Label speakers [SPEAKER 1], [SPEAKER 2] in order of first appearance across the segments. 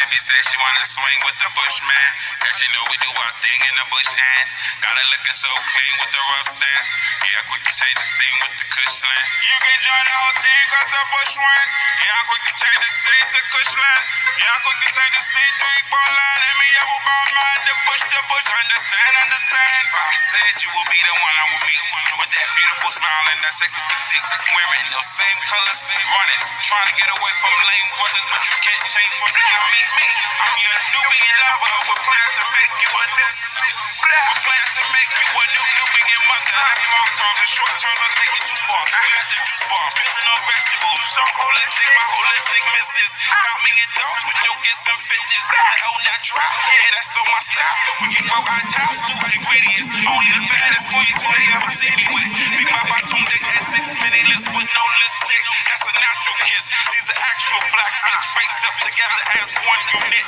[SPEAKER 1] Baby said she wanna swing with the Bushman. Yeah, she know we do our thing in the bush and got it looking so clean with the rough stance. Yeah, quick to change the scene with the Cushland. You can join the whole team cause the bush wins. Yeah, I'm quick to change the scene to Cushland. Yeah, I'm quick to change the scene to equal line. And me up about mine, the bush, understand. If I said you will be the one I will meet with that beautiful smile and that sexy physique, wearing those same colors, running, trying to get away from lame brothers, but you can't change for me. Now meet me. I'm your Nubian lover with plans to make you a Nubian mother. That's long term, the short term don't take it too far. We got the juice bar, building on vegetables, so holistic, my holistic missus. Got me indulged with your gifts and fitness. The whole natural, yeah, that's so my style. We can grow our towels through ingredients. Only the baddest queens who they ever see me with. Big Mama tuned in at 6 mini lips with no lipstick. That's a natural kiss. These are actual black fists faced up together as one unit.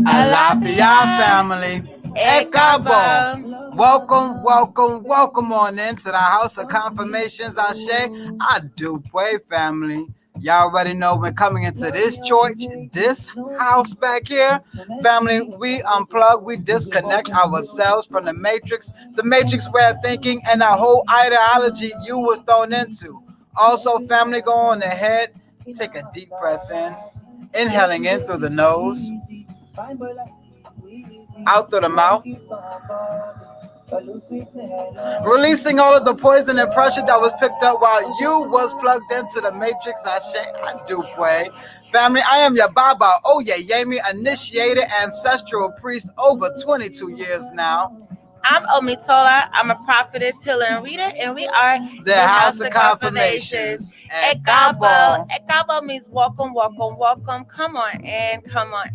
[SPEAKER 2] Alafia family. Ekabo. Welcome on into the house of confirmations. Ashe, I do pray, family. Y'all already know when coming into this church, this house back here, family, we unplug, we disconnect ourselves from the matrix way of thinking, and the whole ideology you were thrown into. Also, family, go on ahead, take a deep breath in, inhaling in through the nose, out through the mouth, releasing all of the poison and pressure that was picked up while you was plugged into the matrix. I do pray. Family, I am your Baba Oyeyemi, initiated ancestral priest over 22 years now.
[SPEAKER 3] I'm Omitola. I'm a prophetess, healer, and reader, and we are
[SPEAKER 2] the House of Confirmations.
[SPEAKER 3] Ekabo. Ekabo means welcome. Come on in, family.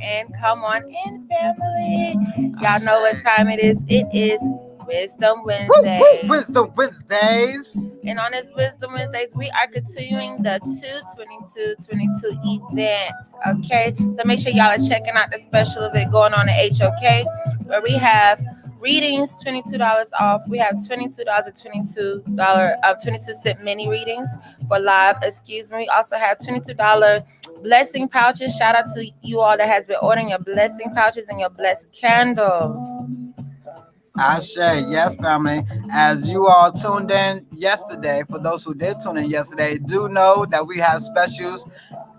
[SPEAKER 3] Y'all know what time it is. It is Wisdom Wednesday.
[SPEAKER 2] Wisdom Wednesdays.
[SPEAKER 3] And on this Wisdom Wednesdays, we are continuing the 2/22/22 events. Okay, so make sure y'all are checking out the special event going on at HOK, where we have readings, $22 off. We have $22 at $22 mini readings for live. Excuse me. We also have $22 blessing pouches. Shout out to you all that has been ordering your blessing pouches and your blessed candles.
[SPEAKER 2] Ashe, yes, family. As you all tuned in yesterday, for those who did tune in yesterday, do know that we have specials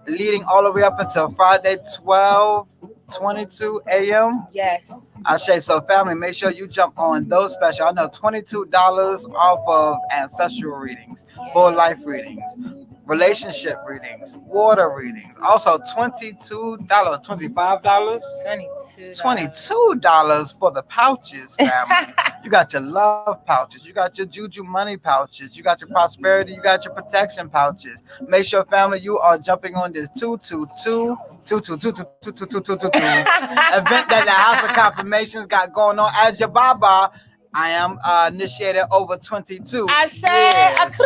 [SPEAKER 2] leading all the way up until Friday, 12:22 a.m.
[SPEAKER 3] Yes.
[SPEAKER 2] Ashe, so family, make sure you jump on those special. I know $22 off of ancestral readings, full life readings, relationship readings, water readings. Also $22, $25, $22 for the pouches, family. You got your love pouches, you got your juju money pouches, you got your prosperity, you got your protection pouches. Make sure, family, you are jumping on this 222 event that the House of Confirmations got going on. As your Baba, I am initiated over 22
[SPEAKER 3] Ashe.
[SPEAKER 2] years.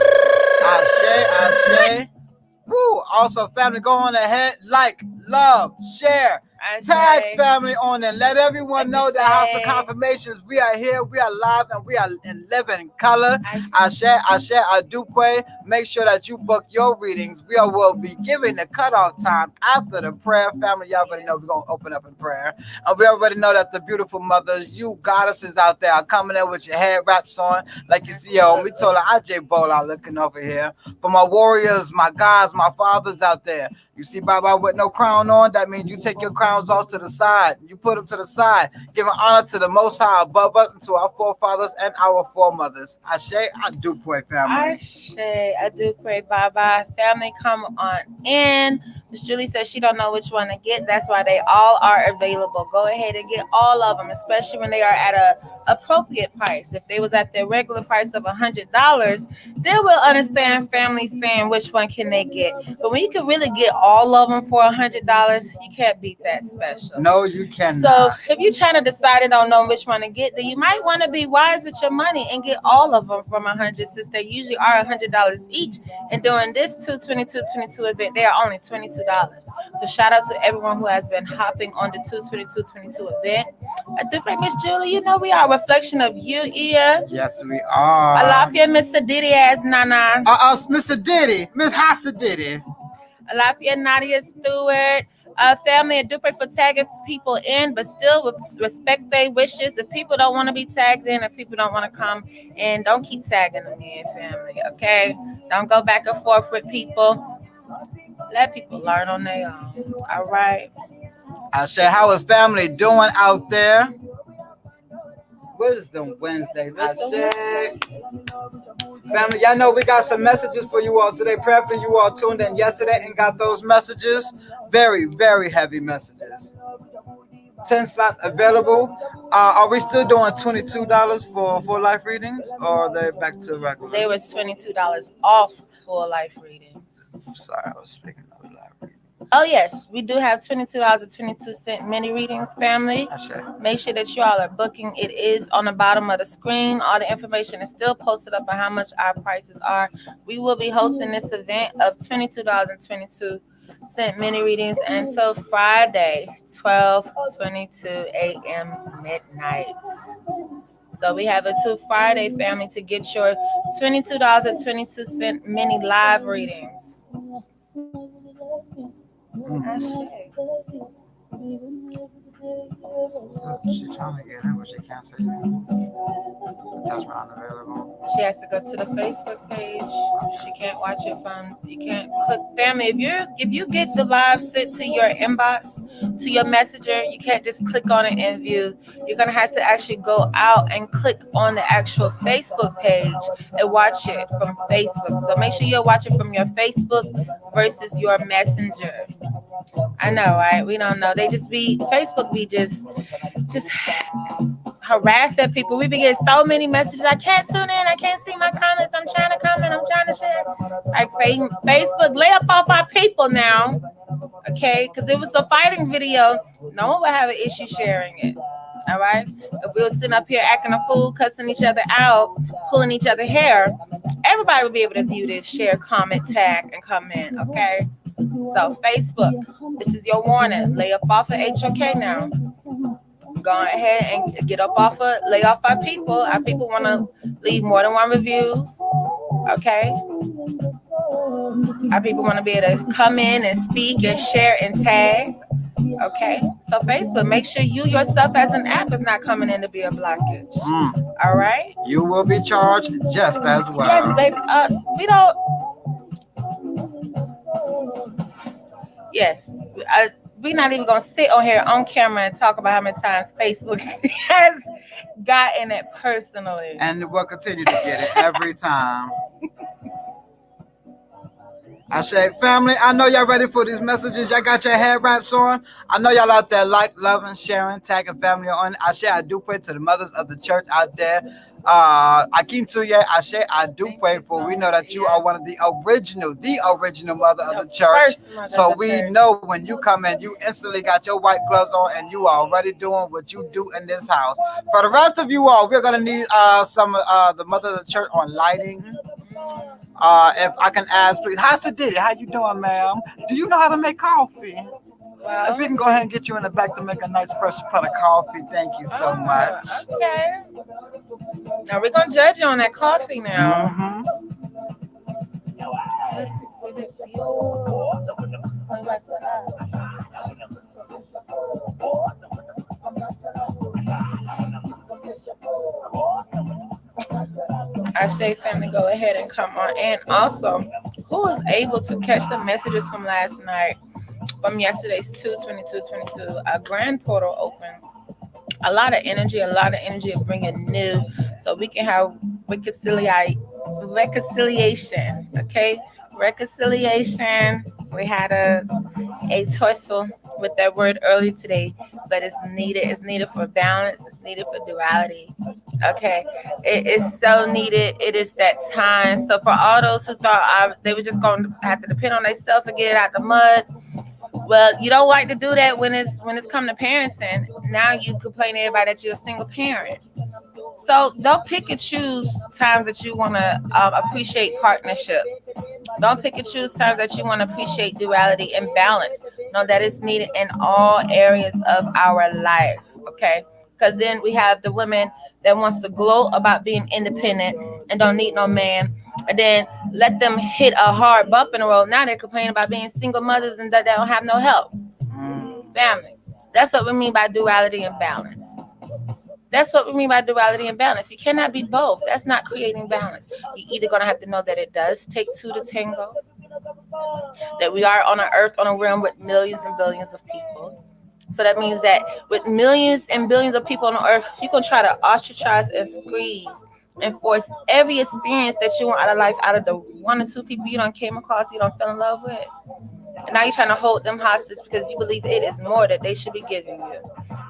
[SPEAKER 2] Ashe. Woo. Also, family, go on ahead, like, love, share, tag family on and let everyone know that House of Confirmations, we are here, we are live, and we are in living color. Ashe, I do pray. Make sure that you book your readings. We will be giving the cutoff time after the prayer. Family, y'all already know we're going to open up in prayer. And we already know that the beautiful mothers, you goddesses out there, are coming in with your head wraps on. Like you see, we told Ajay Bola looking over here. For my warriors, my guys, my fathers out there. You see Baba with no crown on, that means you take your crowns off to the side. You put them to the side, giving honor to the Most High above us and to our forefathers and our foremothers. Ashe, I do pray, family.
[SPEAKER 3] Ashe, I do pray, Baba. Family, come on in. Miss Julie says she don't know which one to get. That's why they all are available. Go ahead and get all of them, especially when they are at a appropriate price. If they was at their regular price of $100, they will understand families saying which one can they get. But when you can really get all of them for $100, you can't beat that special.
[SPEAKER 2] No, you cannot.
[SPEAKER 3] So if you're trying to decide and don't know which one to get, then you might want to be wise with your money and get all of them from 100, since they usually are $100 each. And during this 22222 event, they are only $22. So shout out to everyone who has been hopping on the 22222 event. I do think, Miss Julie, you know we are a reflection of you, Ia.
[SPEAKER 2] Yes, we are.
[SPEAKER 3] I love you, Mr. Diddy ass Nana.
[SPEAKER 2] Mr. Diddy, Miss Hassa Diddy.
[SPEAKER 3] I love you, Nadia Stewart. Family, and Duper for tagging people in, but still respect their wishes. If people don't want to be tagged in, if people don't want to come in, don't keep tagging them in, family. Okay, don't go back and forth with people. Let people learn on their own. All right.
[SPEAKER 2] I said, how is family doing out there? Wisdom Wednesdays. I said, family, y'all know we got some messages for you all today. Prayerfully, you all tuned in yesterday and got those messages. Very, very heavy messages. 10 slots available. Are we still doing $22 for life readings, or are they back to regular?
[SPEAKER 3] They was $22 off for life readings.
[SPEAKER 2] Sorry, I was speaking of life readings.
[SPEAKER 3] Oh yes, we do have $22.22 mini readings, family. Make sure that you all are booking. It is on the bottom of the screen. All the information is still posted up on how much our prices are. We will be hosting this event of $22.22 mini readings until Friday, 12:22 a.m. midnight. So we have until Friday, family, to get your $22.22 mini live readings.
[SPEAKER 2] She's trying to get in, but she can't say attachment unavailable.
[SPEAKER 3] She has to go to the Facebook page. She can't watch it from. You can't click. Family, if you get the live sent to your inbox, to your messenger, you can't just click on it and view. You're gonna have to actually go out and click on the actual Facebook page and watch it from Facebook. So make sure you're watching from your Facebook versus your messenger. I know, right? We don't know. They just be Facebook be just harassing people. We be getting so many messages. I can't tune in. I can't see my comments. I'm trying to comment. I'm trying to share. It's like Facebook, lay up off our people now. Okay? Because if it was a fighting video, no one would have an issue sharing it. All right? If we were sitting up here acting a fool, cussing each other out, pulling each other hair, everybody would be able to view this, share, comment, tag, and come in. Okay? So Facebook, this is your warning. Lay up off of HOK now. Go ahead and get up off of, lay off our people. Our people want to leave more than one reviews. Okay. Our people want to be able to come in and speak and share and tag. Okay. So Facebook, make sure you yourself as an app is not coming in to be a blockage. All right.
[SPEAKER 2] You will be charged just as well.
[SPEAKER 3] Yes, baby. We don't. Yes. We're not even going to sit on here on camera and talk about how many times Facebook has gotten it personally.
[SPEAKER 2] And we'll continue to get it every time. I say, family, I know y'all ready for these messages. Y'all got your hair wraps on. I know y'all out there like, loving, sharing, tagging family on. I say I do pray to the mothers of the church out there. I do pray for. We know that you are one of the original mother of the church. So we know when you come in, you instantly got your white gloves on and you are already doing what you do in this house. For the rest of you all, we're gonna need some the mother of the church on lighting. If I can ask, please. How's it did? How you doing, ma'am? Do you know how to make coffee?
[SPEAKER 3] Well,
[SPEAKER 2] if we can go ahead and get you in the back to make a nice fresh pot of coffee, thank you so much.
[SPEAKER 3] Okay. Now we're gonna judge you on that coffee now. I say, family, go ahead and come on. And also, who was able to catch the messages from last night, from yesterday's 2/22/22? A grand portal open. A lot of energy of bringing new, so we can have reconciliation. Okay, reconciliation. We had a tussle with that word early today, but it's needed. It's needed for balance. It's needed for duality. Okay, it is so needed. It is that time. So for all those who thought they were just going to have to depend on themselves and get it out the mud, well, you don't like to do that when it's come to parenting. Now you complain to everybody that you're a single parent. So don't pick and choose times that you want to appreciate partnership. Don't pick and choose times that you want to appreciate duality and balance. Know that it's needed in all areas of our life. Okay, because then we have the women that wants to gloat about being independent and don't need no man, and then let them hit a hard bump in the road. Now they're complaining about being single mothers and that they don't have no help.
[SPEAKER 2] Mm.
[SPEAKER 3] Family. That's what we mean by duality and balance. That's what we mean by duality and balance. You cannot be both. That's not creating balance. You're either going to have to know that it does take two to tango, that we are on an earth, on a realm with millions and billions of people. So that means that with millions and billions of people on the earth, you're going to try to ostracize and squeeze and force every experience that you want out of life out of the one or two people you don't came across, you don't fell in love with. And now you're trying to hold them hostage because you believe it is more that they should be giving you.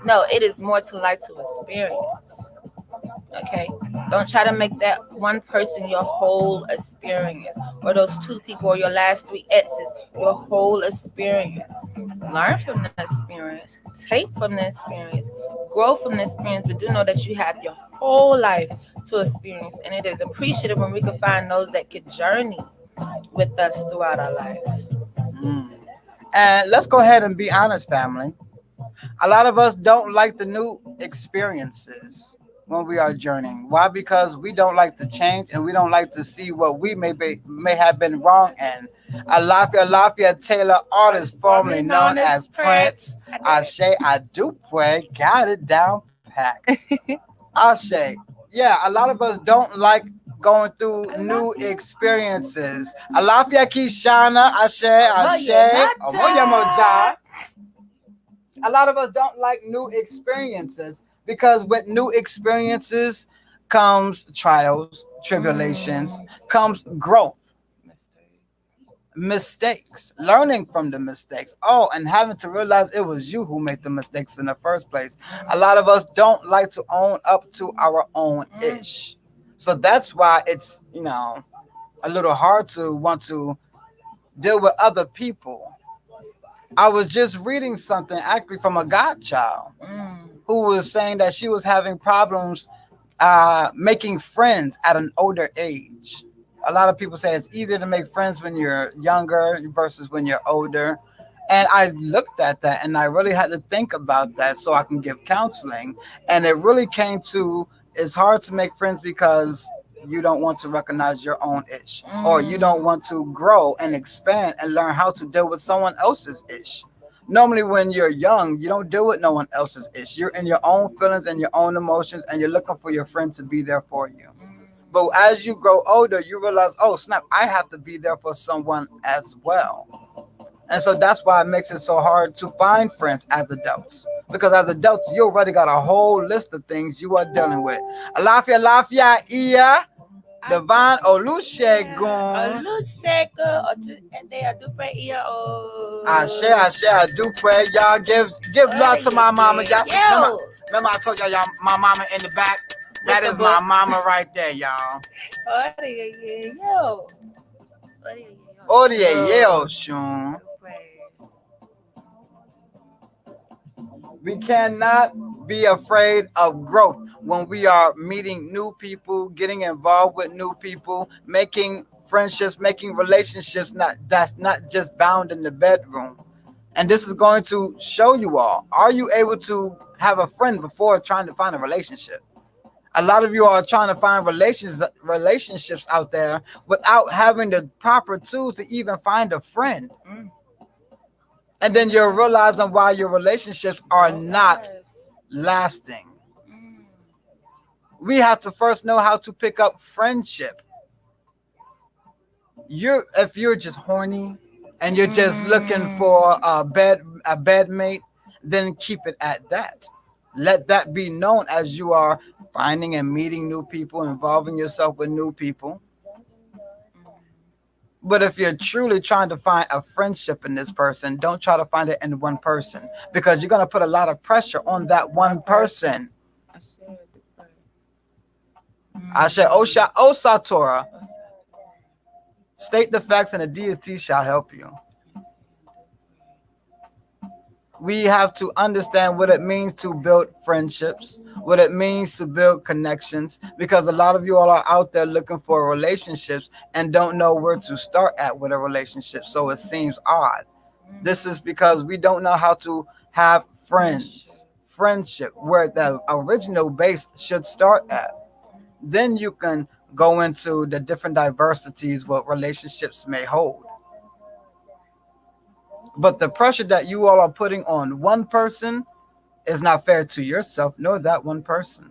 [SPEAKER 3] No, it is more to life to experience. Okay? Don't try to make that one person your whole experience, or those two people, or your last three exes your whole experience. Learn from the experience, take from the experience, grow from the experience, but do know that you have your whole life to experience. And it is appreciative when we can find those that could journey with us throughout our life.
[SPEAKER 2] Mm. And let's go ahead and be honest, family. A lot of us don't like the new experiences when we are journeying. Why? Because we don't like to change and we don't like to see what we may have been wrong in. Alafia Taylor, artist formerly known as Prince. Ashe Adupe, got it down pat. Ashe. Yeah, a lot of us don't like going through new experiences. Alafia Kishana, Ashe. Omoya Moja. A lot of us don't like new experiences because with new experiences comes trials, tribulations, comes growth, mistakes, learning from the mistakes. Oh, and having to realize it was you who made the mistakes in the first place. A lot of us don't like to own up to our own ish. So that's why it's, a little hard to want to deal with other people. I was just reading something actually from a godchild who was saying that she was having problems making friends at an older age. A lot of people say it's easier to make friends when you're younger versus when you're older. And I looked at that and I really had to think about that so I can give counseling. And it really came to it's hard to make friends because you don't want to recognize your own ish, or you don't want to grow and expand and learn how to deal with someone else's ish. Normally, when you're young, you don't deal with no one else's ish. You're in your own feelings and your own emotions, and you're looking for your friend to be there for you. But as you grow older, you realize, oh snap, I have to be there for someone as well. And so that's why it makes it so hard to find friends as adults. Because as adults, you already got a whole list of things you are dealing with. Alafia, Iya, Divine Olusegun. I do pray. Y'all give love to my mama. Y'all remember I told y'all my mama in the back. That is my mama right there, y'all. Odie Shun. We cannot be afraid of growth when we are meeting new people, getting involved with new people, making friendships, making relationships. That's not just bound in the bedroom. And this is going to show you all. Are you able to have a friend before trying to find a relationship? A lot of you are trying to find relationships out there without having the proper tools to even find a friend. And then you're realizing why your relationships are not lasting. We have to first know how to pick up friendship. If you're just horny and you're just looking for a bedmate, then keep it at that. Let that be known as you are finding and meeting new people, involving yourself with new people. But if you're truly trying to find a friendship in this person, don't try to find it in one person because you're going to put a lot of pressure on that one person. I said, Osha Osatora, state the facts and the deity shall help you. We have to understand what it means to build friendships, what it means to build connections, because a lot of you all are out there looking for relationships and don't know where to start at with a relationship. So it seems odd. This is because we don't know how to have friends, friendship, where the original base should start at. Then you can go into the different diversities what relationships may hold. But the pressure that you all are putting on one person is not fair to yourself nor that one person.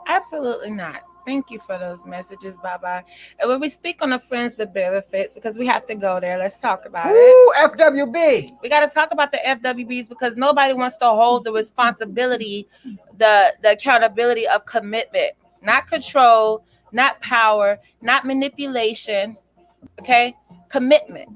[SPEAKER 3] Absolutely not. Thank you for those messages, Baba. And when we speak on the friends with benefits, because we have to go there, let's talk about it.
[SPEAKER 2] Ooh, FWB.
[SPEAKER 3] We got to talk about the FWBs because nobody wants to hold the responsibility, the accountability of commitment, not control, not power, not manipulation. Okay, commitment.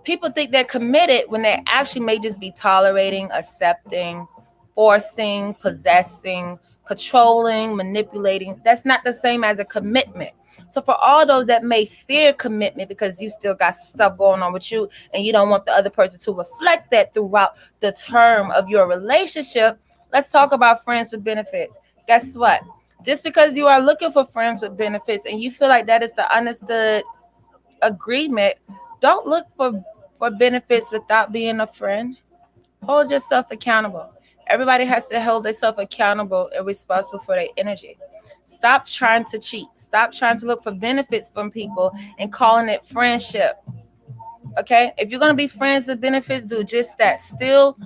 [SPEAKER 3] People think they're committed when they actually may just be tolerating, accepting, forcing, possessing, controlling, manipulating. That's not the same as a commitment. So for all those that may fear commitment because you still got some stuff going on with you and you don't want the other person to reflect that throughout the term of your relationship, let's talk about friends with benefits. Guess what? Just because you are looking for friends with benefits and you feel like that is the understood agreement, don't look for benefits without being a friend. Hold yourself accountable. Everybody has to hold themselves accountable and responsible for their energy. Stop trying to cheat. Stop trying to look for benefits from people and calling it friendship. Okay? If you're going to be friends with benefits, do just that. Still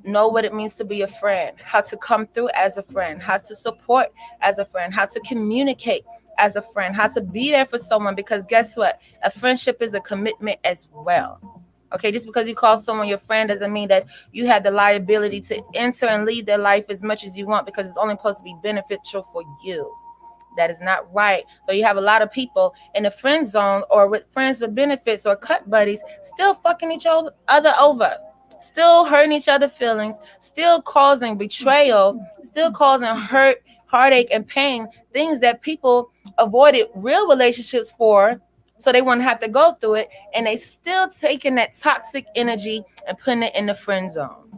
[SPEAKER 3] know what it means to be a friend, how to come through as a friend, how to support as a friend, how to communicate as a friend, how to be there for someone. Because guess what? A friendship is a commitment as well. Okay, just because you call someone your friend doesn't mean that you have the liability to enter and lead their life as much as you want because it's only supposed to be beneficial for you. That is not right. So you have a lot of people in the friend zone or with friends with benefits or cut buddies still fucking each other over, still hurting each other's feelings, still causing betrayal, still causing hurt, heartache, and pain, things that people avoided real relationships for so they wouldn't have to go through it, and they still taking that toxic energy and putting it in the friend zone.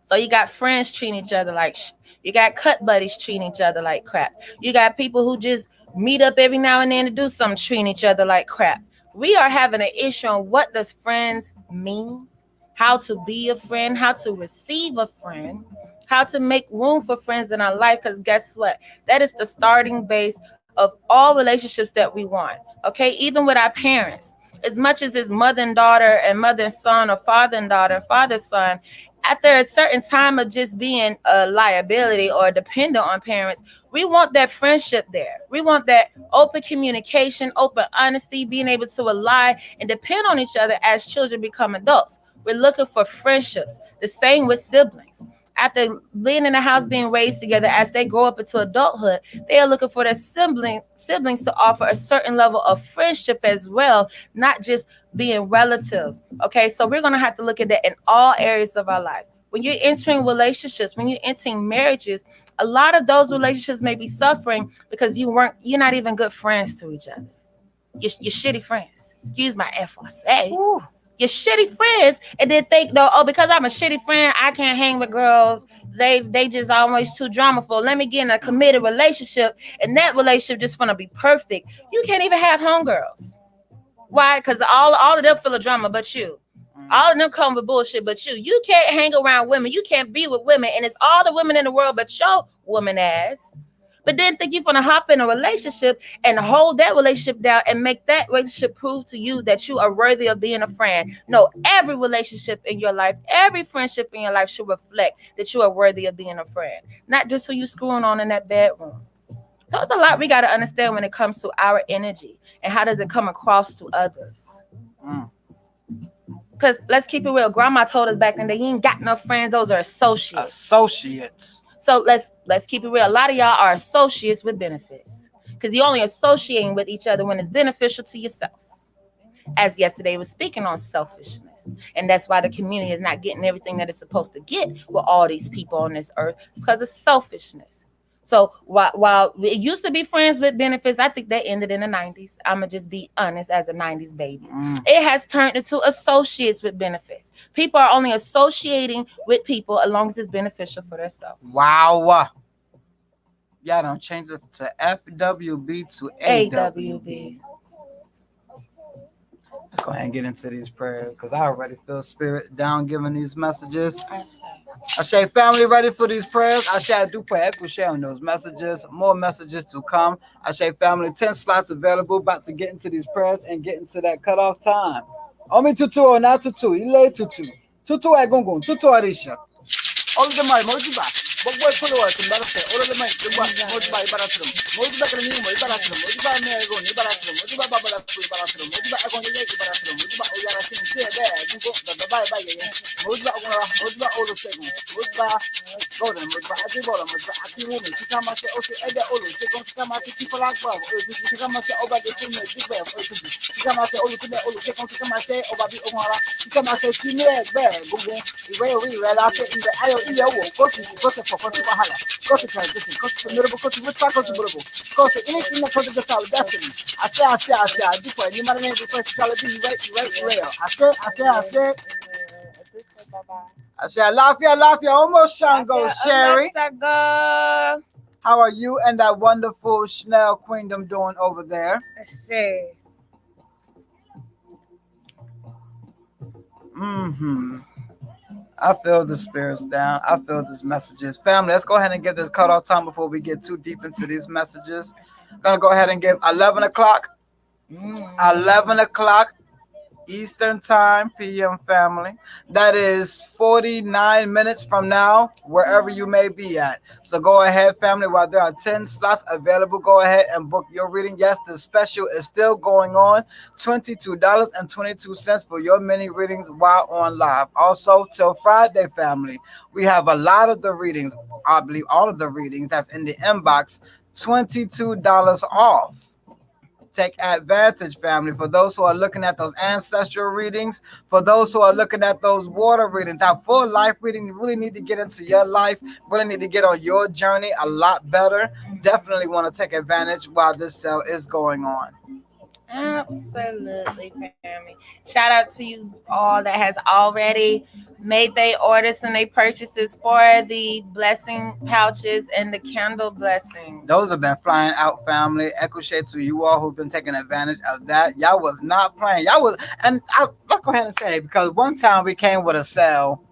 [SPEAKER 3] So you got friends treating each other like you got cut buddies treating each other like crap. You got people who just meet up every now and then to do something treating each other like crap. We are having an issue on what does friends mean, how to be a friend, how to receive a friend, how to make room for friends in our life. Because guess what? That is the starting base of all relationships that we want. Okay, even with our parents, as much as it's mother and daughter and mother and son or father and daughter, father son, after a certain time of just being a liability or dependent on parents, we want that friendship there. We want that open communication, open honesty, being able to rely and depend on each other as children become adults. We're looking for friendships. The same with siblings. After being in the house, being raised together, as they grow up into adulthood, they are looking for their siblings to offer a certain level of friendship as well, not just being relatives. Okay, so we're gonna have to look at that in all areas of our life. When you're entering relationships, when you're entering marriages, a lot of those relationships may be suffering because you're not even good friends to each other. You're shitty friends. Excuse my F I say. Your shitty friends, and then think though, oh, because I'm a shitty friend, I can't hang with girls. They just always too dramaful. Let me get in a committed relationship, and that relationship just gonna be perfect. You can't even have homegirls. Why? Because all of them full of drama, but you. All of them come with bullshit, but you. You can't hang around women. You can't be with women, and it's all the women in the world, but your woman ass. But then think you're gonna hop in a relationship and hold that relationship down and make that relationship prove to you that you are worthy of being a friend. No, every relationship in your life, every friendship in your life should reflect that you are worthy of being a friend, not just who you screwing on in that bedroom. So it's a lot we got to understand when it comes to our energy and how does it come across to others. Because let's keep it real. Grandma told us back then that you ain't got no friends; those are associates.
[SPEAKER 2] Associates.
[SPEAKER 3] So let's keep it real. A lot of y'all are associates with benefits. because you're only associating with each other when it's beneficial to yourself. As yesterday was speaking on selfishness, and that's why the community is not getting everything that it's supposed to get with all these people on this earth, because of selfishness. So while it used to be friends with benefits, I think that ended in the 90s. I'm going to just be honest, as a 90s baby. It has turned into associates with benefits. People are only associating with people as long as it's beneficial for themselves.
[SPEAKER 2] Wow. Y'all don't change it to FWB to AWB. Let's go ahead and get into these prayers, because I already feel spirit down giving these messages. I say, family, ready for these prayers? I say, I do pray. Echo share on those messages. More messages to come. I say, family, 10 slots available. About to get into these prayers and get into that cutoff time. Omi tutu or not tutu. Ile tutu. Tutu ay gungun. Tutu arisha. All of them are mojiba. But boy, put away some better say. All of them are mojiba. Ibaratum. Mojiba can mean Ibaratum. Mojiba may go. Ibaratum. Mojiba babala. Ibaratum. Mojiba I go to Ibaratum. Mojiba Oyara King. Say there. You go. The bye bye. Mojiba Mojiba all the same. Mojiba Golden. Mojiba Ati Bola. Mojiba Ati Woman. She come and say, okay, Eda Olu. She come to come and say, people like Bob. She come and say, Oba the King. Big Bear. She come and say, Olu to the Olu. She come and say, Oba the Omara. She come and say, she may bear. Google. We read out in the IO. Go to for Bahala. Go to transition. Go to Miracle. Go to Witchcraft. Go to Miracle. Go to anything that comes to our destiny. I say. I do for you. My name is First Charlie. Right. I say, I laugh ya. Almost Shango, Sherry. How are you and that wonderful Chanel Queendom doing over there? I feel the spirits down. I feel these messages. Family, let's go ahead and give this cutoff time before we get too deep into these messages. I'm going to go ahead and give 11 o'clock. 11 o'clock Eastern Time, PM, family. That is 49 minutes from now, wherever you may be at. So go ahead, family, while there are 10 slots available, go ahead and book your reading. Yes, the special is still going on, $22.22 for your mini readings while on live. Also, till Friday, family, we have a lot of the readings, I believe all of the readings that's in the inbox, $22 off. Take advantage, family. For those who are looking at those ancestral readings, for those who are looking at those water readings, that full life reading, you really need to get into your life, really need to get on your journey a lot better. Definitely want to take advantage while this sale is going on.
[SPEAKER 3] Absolutely, family. Shout out to you all that has already made their orders and their purchases for the blessing pouches and the candle blessings.
[SPEAKER 2] Those have been flying out, family. Echo shade to you all who've been taking advantage of that. Y'all was not playing. Let's go ahead and say, because one time we came with a sale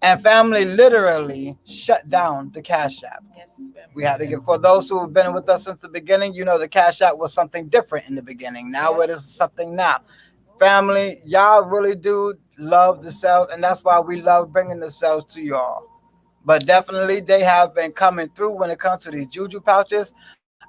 [SPEAKER 2] and family literally shut down the Cash App.
[SPEAKER 3] Yes,
[SPEAKER 2] we had to get, for those who have been with us since the beginning, you know the Cash App was something different in the beginning. Now it is something now. Family, y'all really do love the sales, and that's why we love bringing the sales to y'all. But definitely they have been coming through when it comes to these juju pouches.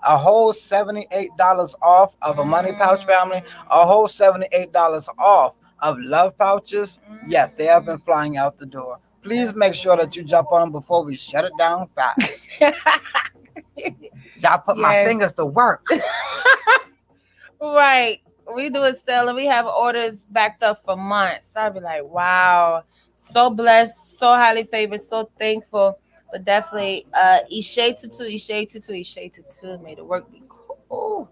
[SPEAKER 2] A whole $78 off of a money pouch, family. A whole $78 off of love pouches. Yes, they have been flying out the door. Please make sure that you jump on them before we shut it down fast. Y'all put my fingers to work.
[SPEAKER 3] Right. We do a sale and we have orders backed up for months. I'll be like, wow, so blessed, so highly favored, so thankful. But definitely, Ishe Tutu, made the work be cool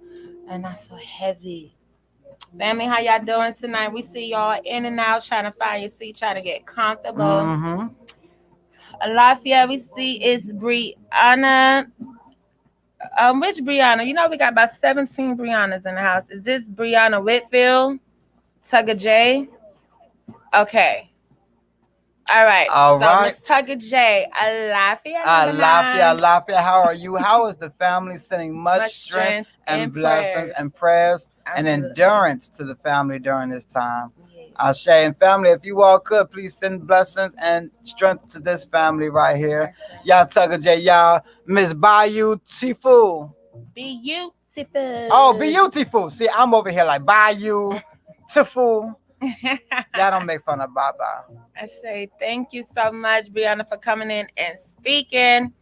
[SPEAKER 3] and not so heavy. Family, how y'all doing tonight? We see y'all in and out, trying to find your seat, trying to get comfortable. Lafayette, we see is Brianna. Which Brianna? You know we got about 17 Briannas in the house. Is this Brianna Whitfield? Tugger J? Okay. All right. Miss Tugger J,
[SPEAKER 2] Lafayette. How are you? How is the family? Sending much strength and blessings and prayers and endurance to the family during this time. Ashe, and family, if you all could, please send blessings and strength to this family right here. Y'all Tugger J, y'all Miss Bayou Tifu.
[SPEAKER 3] Beautiful.
[SPEAKER 2] Oh, beautiful. See, I'm over here like Bayou Tifu. Y'all don't make fun of Baba.
[SPEAKER 3] I say thank you so much, Brianna, for coming in and speaking.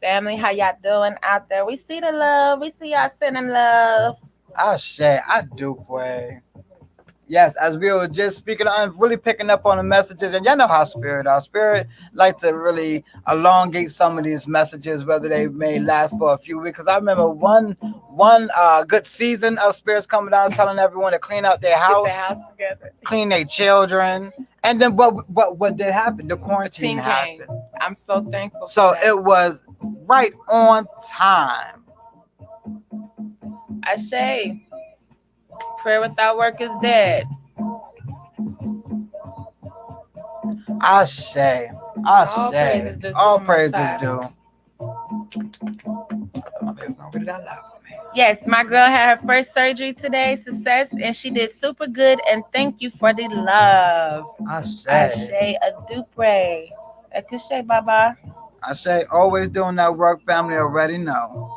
[SPEAKER 3] Family, how y'all doing out there? We see the love. We see y'all sending love.
[SPEAKER 2] I do pray. Yes, as we were just speaking on, really picking up on the messages, and y'all know how our spirit like to really elongate some of these messages, whether they may last for a few weeks. Because I remember one good season of spirits coming down, telling everyone to clean out their
[SPEAKER 3] Get the
[SPEAKER 2] house,
[SPEAKER 3] house together.
[SPEAKER 2] clean their children, and then what did happen? The quarantine
[SPEAKER 3] Team came.
[SPEAKER 2] happened,
[SPEAKER 3] I'm so thankful.
[SPEAKER 2] so
[SPEAKER 3] for that.
[SPEAKER 2] it was right on time.
[SPEAKER 3] I say, prayer without work is dead.
[SPEAKER 2] I say,
[SPEAKER 3] All praises due to
[SPEAKER 2] all
[SPEAKER 3] the Most
[SPEAKER 2] praises
[SPEAKER 3] High.
[SPEAKER 2] due. My baby gonna read it out loud for me.
[SPEAKER 3] Yes, my girl had her first surgery today, success, and she did super good. And thank you for the love.
[SPEAKER 2] I
[SPEAKER 3] Ashe,
[SPEAKER 2] say,
[SPEAKER 3] adupre, akushe, baba,
[SPEAKER 2] always doing that work. Family already know.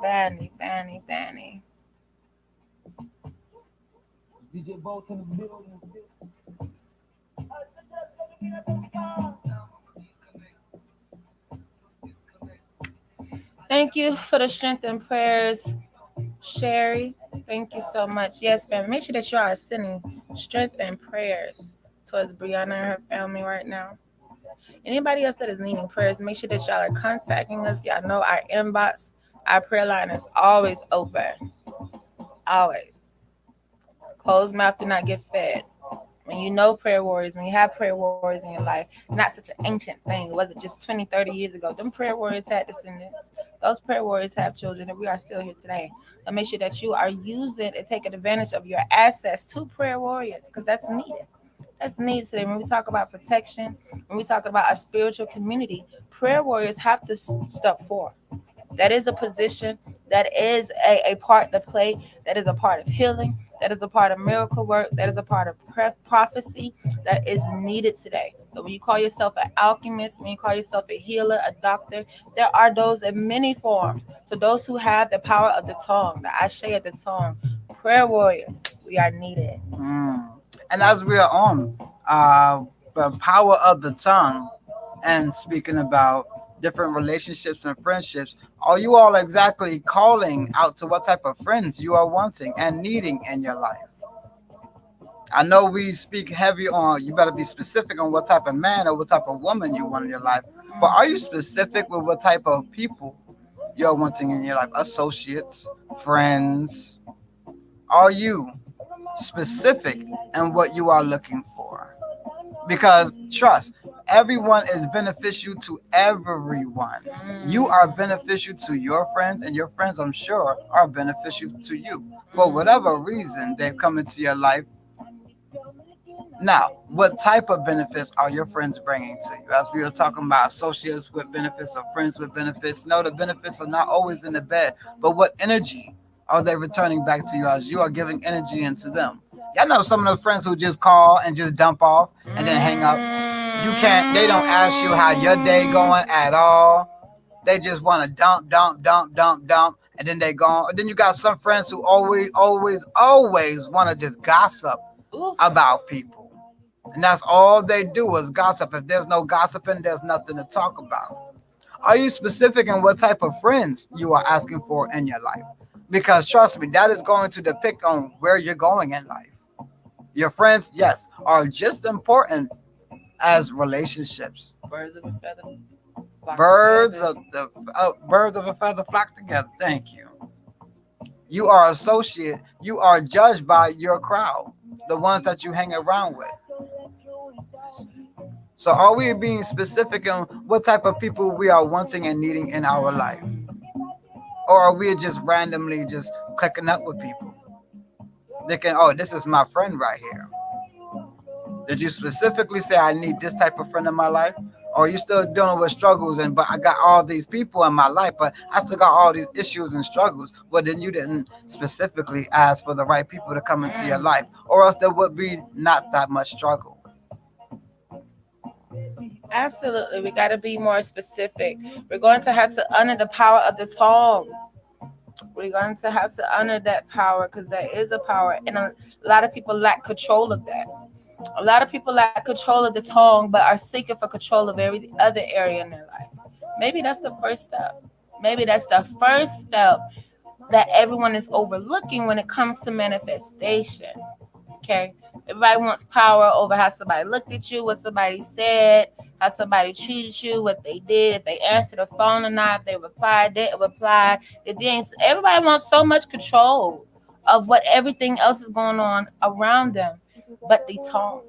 [SPEAKER 3] Banny, Banny, Banny. Thank you for the strength and prayers, Sherry. Thank you so much. Yes, family. Make sure that you are sending strength and prayers towards Brianna and her family right now. Anybody else that is needing prayers, make sure that y'all are contacting us. Y'all know our inbox, our prayer line is always open. Always. Closed mouth do not get fed. When you know prayer warriors, when you have prayer warriors in your life, not such an ancient thing. It wasn't just 20, 30 years ago. Them prayer warriors had descendants. Those prayer warriors have children, and we are still here today. So make sure that you are using and taking advantage of your access to prayer warriors because that's needed. That's needed today. When we talk about protection, when we talk about a spiritual community, prayer warriors have to step forward. That is a position, that is a part to play, that is a part of healing, that is a part of miracle work, that is a part of prophecy that is needed today. So when you call yourself an alchemist, when you call yourself a healer, a doctor, there are those in many forms. So those who have the power of the tongue, the ashe of the tongue, prayer warriors, we are needed.
[SPEAKER 2] Mm. And as we are on the power of the tongue and speaking about different relationships and friendships, are you all exactly calling out to what type of friends you are wanting and needing in your life? I know we speak heavy on you better be specific on what type of man or what type of woman you want in your life, but are you specific with what type of people you're wanting in your life? Associates, friends? Are you specific in what you are looking for? Because trust, everyone is beneficial to everyone. You are beneficial to your friends, and your friends, I'm sure, are beneficial to you. For whatever reason, they've come into your life. Now, what type of benefits are your friends bringing to you? As we were talking about associates with benefits or friends with benefits, no, the benefits are not always in the bed, but what energy are they returning back to you as you are giving energy into them? Y'all know some of those friends who just call and just dump off and then hang up. They don't ask you how your day going at all. They just want to dump, dump, dump, dump, dump, and then they go. And then you got some friends who always want to just gossip about people. And that's all they do is gossip. If there's no gossiping, there's nothing to talk about. Are you specific in what type of friends you are asking for in your life? Because trust me, that is going to depict on where you're going in life. Your friends, yes, are just important as relationships.
[SPEAKER 3] Birds of a feather.
[SPEAKER 2] Birds of a feather flock together. Thank you. You are associate. You are judged by your crowd, the ones that you hang around with. So are we being specific on what type of people we are wanting and needing in our life? Or are we just randomly just clicking up with people? Thinking, oh, this is my friend right here. Did you specifically say I need this type of friend in my life? Or are you still dealing with struggles but I got all these people in my life, but I still got all these issues and struggles? Well, then you didn't specifically ask for the right people to come into your life, or else there would be not that much struggle.
[SPEAKER 3] Absolutely. We got to be more specific. We're going to have to honor the power of the tongue. We're going to have to honor that power because there is a power, and a lot of people lack control of that. A lot of people lack control of the tongue, but are seeking for control of every other area in their life. Maybe that's the first step. Maybe that's the first step that everyone is overlooking when it comes to manifestation. Okay. Everybody wants power over how somebody looked at you, what somebody said, how somebody treated you, what they did, if they answered the phone or not, if they replied, didn't reply. If they ain't, everybody wants so much control of what everything else is going on around them. But the tongue,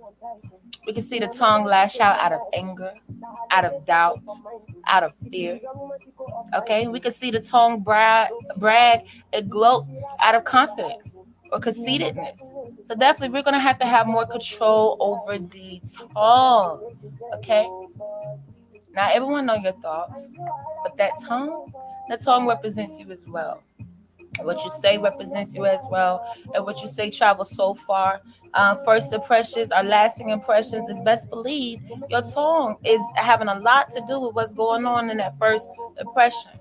[SPEAKER 3] we can see the tongue lash out of anger, out of doubt, out of fear. Okay, we can see the tongue brag and gloat out of confidence or conceitedness. So definitely, we're gonna have to have more control over the tongue. Okay, now everyone know your thoughts, but that tongue represents you as well. What you say represents you as well, and what you say travels so far. First impressions are lasting impressions, and best believe your tongue is having a lot to do with what's going on in that first impression.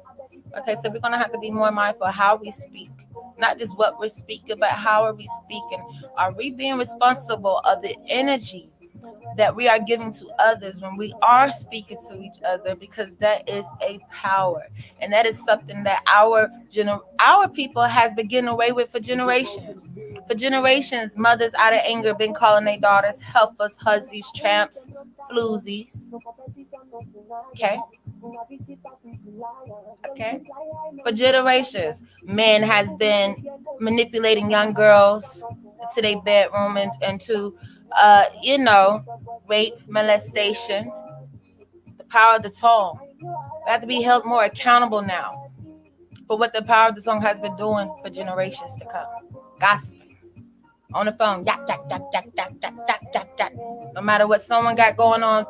[SPEAKER 3] Okay, so we're gonna have to be more mindful of how we speak, not just what we're speaking, but how are we speaking? Are we being responsible of the energy that we are giving to others when we are speaking to each other? Because that is a power, and that is something that our people has been getting away with for generations. For generations, mothers out of anger been calling their daughters heifers, hussies, tramps, floozies. Okay, okay. For generations, men has been manipulating young girls to their bedroom and to, you know, rape, molestation, the power of the tongue. We have to be held more accountable now for what the power of the tongue has been doing for generations to come. Gossiping on the phone, yak, yak, yak, yak, yak, yak, yak, yak, yak. No matter what someone got going on,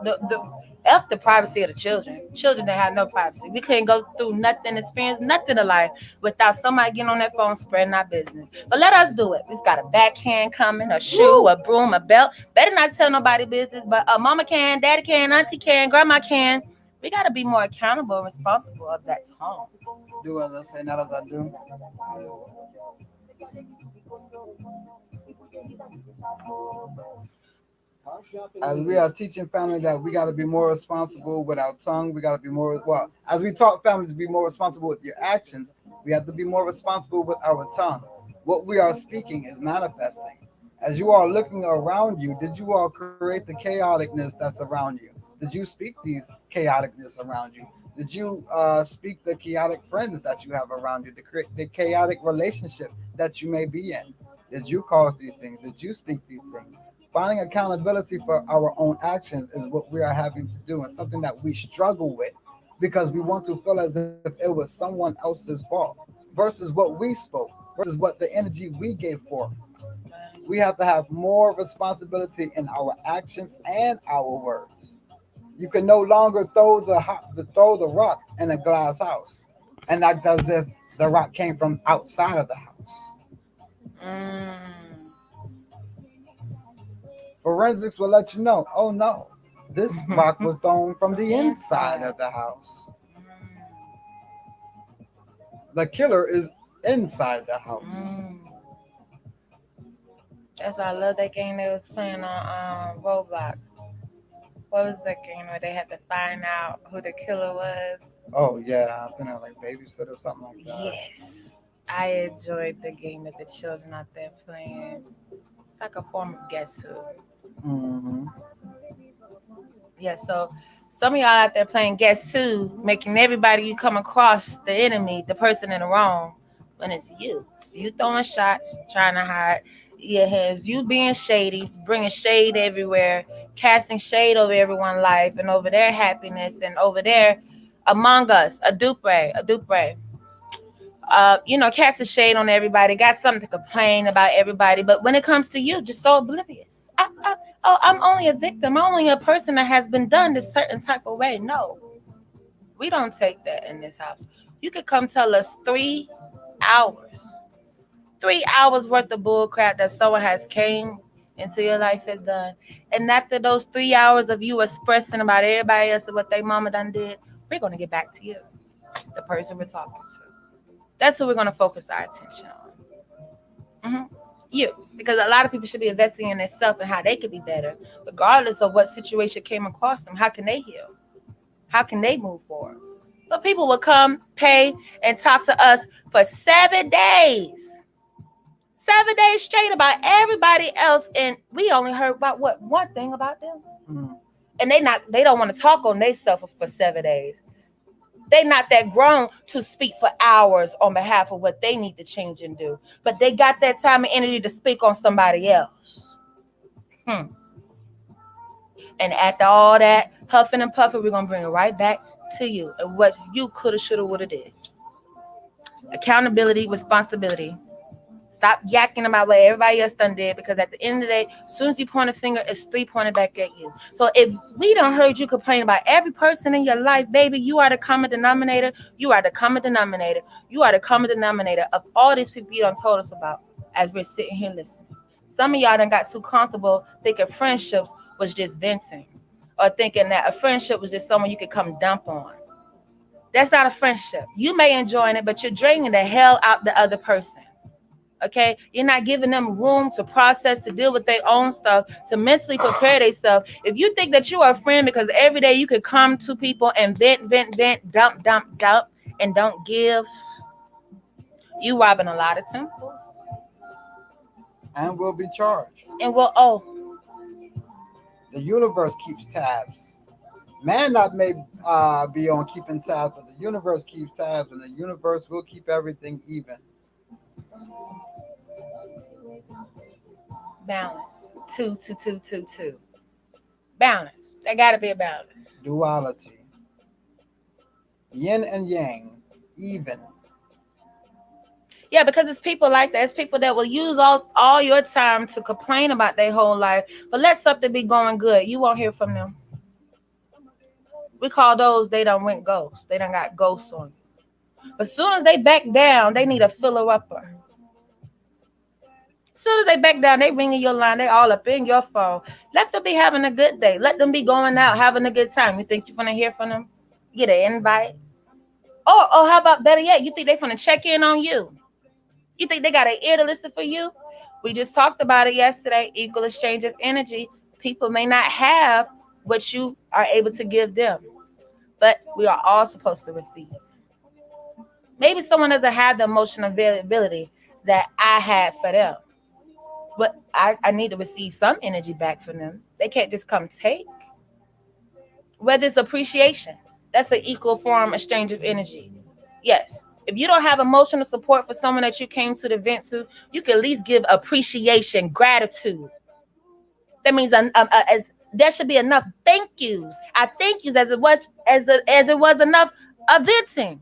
[SPEAKER 3] the privacy of the children. Children that have no privacy. We couldn't go through nothing, experience nothing in life without somebody getting on that phone spreading our business. But let us do it. We've got a backhand coming, a shoe, a broom, a belt. Better not tell nobody business, but mama can, daddy can, auntie can, grandma can. We got to be more accountable and responsible of that tongue.
[SPEAKER 2] Do as I say, not as I do. As we are teaching family that we got to be more responsible with our tongue, we got to be more, well, as we taught family to be more responsible with your actions, we have to be more responsible with our tongue. What we are speaking is manifesting. As you are looking around you, did you all create the chaoticness that's around you? Did you speak these chaoticness around you? Did you speak the chaotic friends that you have around you, the chaotic relationship that you may be in? Did you cause these things? Did you speak these things? Finding accountability for our own actions is what we are having to do, and something that we struggle with because we want to feel as if it was someone else's fault versus what we spoke, versus what the energy we gave forth. We have to have more responsibility in our actions and our words. You can no longer throw the rock in a glass house and act as if the rock came from outside of the house.
[SPEAKER 3] Mm.
[SPEAKER 2] Forensics will let you know. Oh no, this rock was thrown from
[SPEAKER 3] From
[SPEAKER 2] the
[SPEAKER 3] the
[SPEAKER 2] inside
[SPEAKER 3] inside.
[SPEAKER 2] of the house.
[SPEAKER 3] Mm.
[SPEAKER 2] The killer is inside the house.
[SPEAKER 3] Mm. That's why I love that game they was playing on Roblox. What was that game where they had to find out who the killer was?
[SPEAKER 2] Oh yeah, I think I like babysit or something like that.
[SPEAKER 3] Yes. I enjoyed the game that the children out there playing. It's like a form of Guess Who.
[SPEAKER 2] Hmm.
[SPEAKER 3] Yeah, so some of y'all out there playing Guess Who, making everybody you come across the enemy, the person in the wrong, when it's you. It's you throwing shots, trying to hide your hands. You being shady, bringing shade everywhere, casting shade over everyone's life and over their happiness and over there among us, a dupe. Cast a shade on everybody, got something to complain about everybody. But when it comes to you, just so oblivious. I'm only a victim. I'm only a person that has been done this certain type of way. No, we don't take that in this house. You could come tell us 3 hours, 3 hours worth of bull crap that someone has came into your life and done. And after those 3 hours of you expressing about everybody else and what their mama done did, we're gonna get back to you, the person we're talking to. That's who we're gonna focus our attention on. You, because a lot of people should be investing in themselves and how they could be better, regardless of what situation came across them. How can they heal? How can they move forward? But people will come, pay, and talk to us for 7 days. 7 days straight about everybody else, and we only heard about what one thing about them.
[SPEAKER 2] Mm.
[SPEAKER 3] And they don't want to talk on themselves for 7 days. They not that grown to speak for hours on behalf of what they need to change and do. But they got that time and energy to speak on somebody else. And after all that huffing and puffing, we're gonna bring it right back to you and what you coulda, shoulda, woulda did. Accountability, responsibility. Stop yakking about what everybody else done did, because at the end of the day, as soon as you point a finger, it's three pointed back at you. So if we don't heard you complain about every person in your life, baby, you are the common denominator. You are the common denominator. You are the common denominator of all these people you done told us about as we're sitting here listening. Some of y'all done got too comfortable thinking friendships was just venting, or thinking that a friendship was just someone you could come dump on. That's not a friendship. You may enjoy it, but you're draining the hell out the other person. Okay, you're not giving them room to process, to deal with their own stuff, to mentally prepare themselves. If you think that you are a friend because every day you could come to people and vent, dump, and don't give, you robbing a lot of temples.
[SPEAKER 2] And will be charged.
[SPEAKER 3] And
[SPEAKER 2] The universe keeps tabs. Man not may be on keeping tabs, but the universe keeps tabs, and the universe will keep everything even.
[SPEAKER 3] balance. Two. Balance. There gotta be a balance.
[SPEAKER 2] Duality. Yin and yang, even.
[SPEAKER 3] Yeah, because it's people like that. It's people that will use all your time to complain about their whole life, but let something be going good. You won't hear from them. We call those, they done went ghosts. They done got ghosts on you. But as soon as they back down, they need a filler-upper. As soon as they back down, they ringing your line. They all up in your phone. Let them be having a good day. Let them be going out, having a good time. You think you're going to hear from them? Get an invite. Or how about better yet, you think they're going to check in on you? You think they got an ear to listen for you? We just talked about it yesterday. Equal exchange of energy. People may not have what you are able to give them, but we are all supposed to receive. Maybe someone doesn't have the emotional availability that I had for them, but I need to receive some energy back from them. They can't just come take. Whether it's appreciation, that's an equal form exchange of energy. Yes. If you don't have emotional support for someone that you came to the event to, you can at least give appreciation, gratitude. That means as there should be enough thank yous. I thank yous as it was enough venting.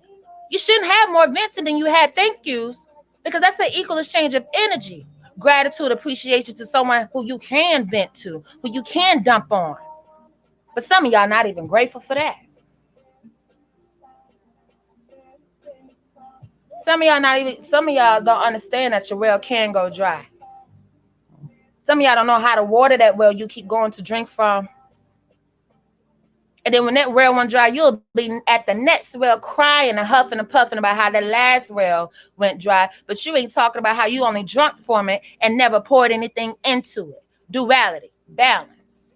[SPEAKER 3] You shouldn't have more venting than you had thank yous, because that's an equal exchange of energy. Gratitude, appreciation to someone who you can vent to, who you can dump on. But some of y'all not even grateful for that. Some of y'all don't understand that your well can go dry. Some of y'all don't know how to water that well you keep going to drink from. And then when that well went dry, you'll be at the next well crying and huffing and puffing about how the last well went dry. But you ain't talking about how you only drunk from it and never poured anything into it. Duality, balance,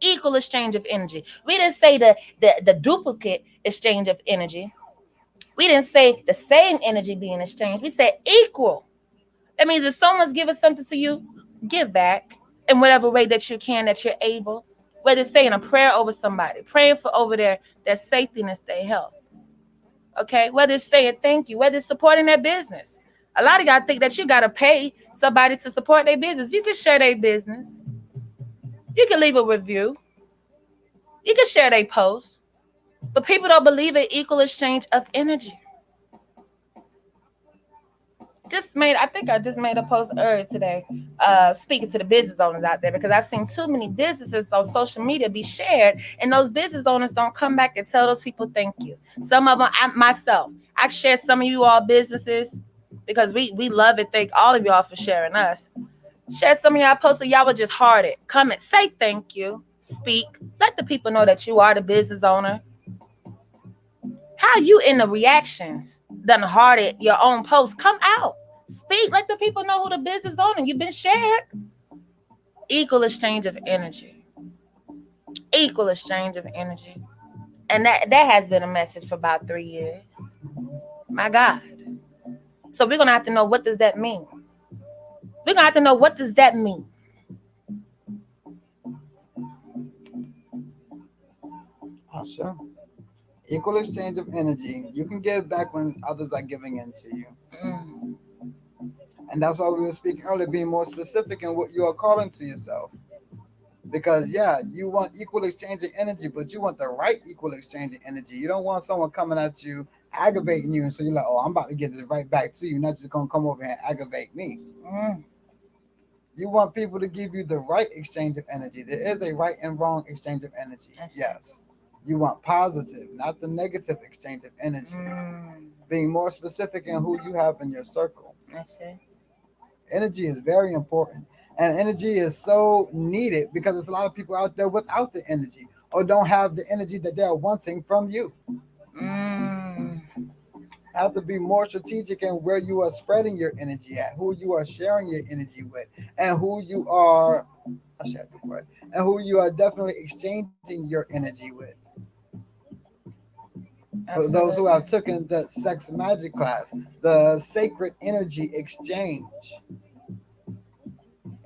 [SPEAKER 3] equal exchange of energy. We didn't say the duplicate exchange of energy. We didn't say the same energy being exchanged. We said equal. That means if someone's giving something to you, give back in whatever way that you can, that you're able. Whether it's saying a prayer over somebody, praying for over their safety and their health. Okay? Whether it's saying thank you, whether it's supporting their business. A lot of y'all think that you got to pay somebody to support their business. You can share their business. You can leave a review. You can share their post. But people don't believe in equal exchange of energy. I think I just made a post earlier today, speaking to the business owners out there, because I've seen too many businesses on social media be shared, and those business owners don't come back and tell those people thank you. Some of them, I share some of you all businesses because we love it. Thank all of y'all for sharing us. Share some of y'all posts so y'all were just hearted. Come and say thank you. Speak. Let the people know that you are the business owner. How you in the reactions done hearted your own post? Come out. Speak. Let the people know who the business owner. You've been shared. Equal exchange of energy. Equal exchange of energy. And that has been a message for about 3 years. My God. So we're going to have to know, what does that mean? We're going to have to know, what does that mean?
[SPEAKER 2] Oh, sure. Equal exchange of energy. You can give back when others are giving into you.
[SPEAKER 3] Mm.
[SPEAKER 2] And that's why we were speaking earlier, being more specific in what you are calling to yourself. Because, yeah, you want equal exchange of energy, but you want the right equal exchange of energy. You don't want someone coming at you, aggravating you. And so you're like, oh, I'm about to get this right back to you, not just going to come over here and aggravate me.
[SPEAKER 3] Mm.
[SPEAKER 2] You want people to give you the right exchange of energy. There is a right and wrong exchange of energy. Yes. You want positive, not the negative exchange of energy. Being more specific in who you have in your circle.
[SPEAKER 3] That's it.
[SPEAKER 2] Energy is very important. And energy is so needed because there's a lot of people out there without the energy or don't have the energy that they're wanting from you. Have to be more strategic in where you are spreading your energy at, who you are sharing your energy with, and who you are definitely exchanging your energy with. For those who have taken the sex magic class, the sacred energy exchange.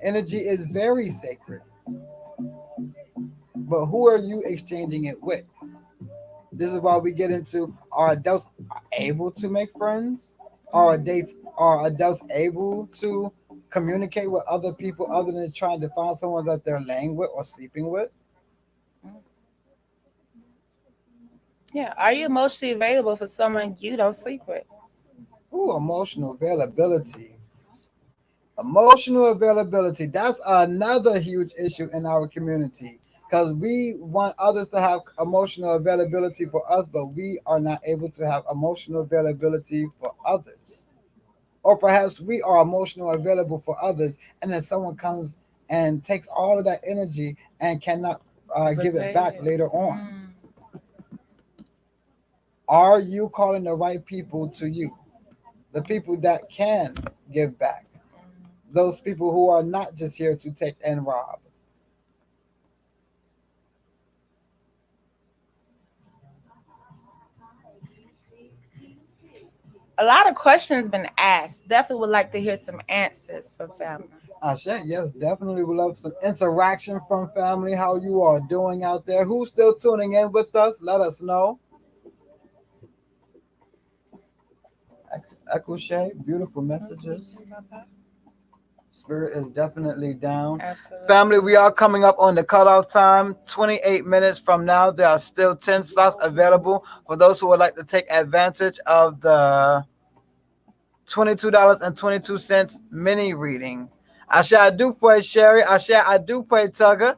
[SPEAKER 2] Energy is very sacred. But who are you exchanging it with? This is why we get into, are adults able to make friends? Are adults able to communicate with other people other than trying to find someone that they're laying with or sleeping with?
[SPEAKER 3] Yeah. Are you emotionally available for someone you don't sleep with?
[SPEAKER 2] Ooh, emotional availability. Emotional availability. That's another huge issue in our community because we want others to have emotional availability for us, but we are not able to have emotional availability for others. Or perhaps we are emotional available for others, and then someone comes and takes all of that energy and cannot give it back later on. Are you calling the right people to you? The people that can give back. Those people who are not just here to take and rob.
[SPEAKER 3] A lot of questions been asked. Definitely would like to hear some answers from family.
[SPEAKER 2] Yes, definitely would love some interaction from family, how you are doing out there. Who's still tuning in with us? Let us know. Echo Shay, beautiful messages. Spirit is definitely down.
[SPEAKER 3] Absolutely.
[SPEAKER 2] Family, we are coming up on the cutoff time. 28 minutes from now, there are still 10 slots available for those who would like to take advantage of the $22.22 mini reading. Asha, I do play Sherry. Asha, I do play Tugger.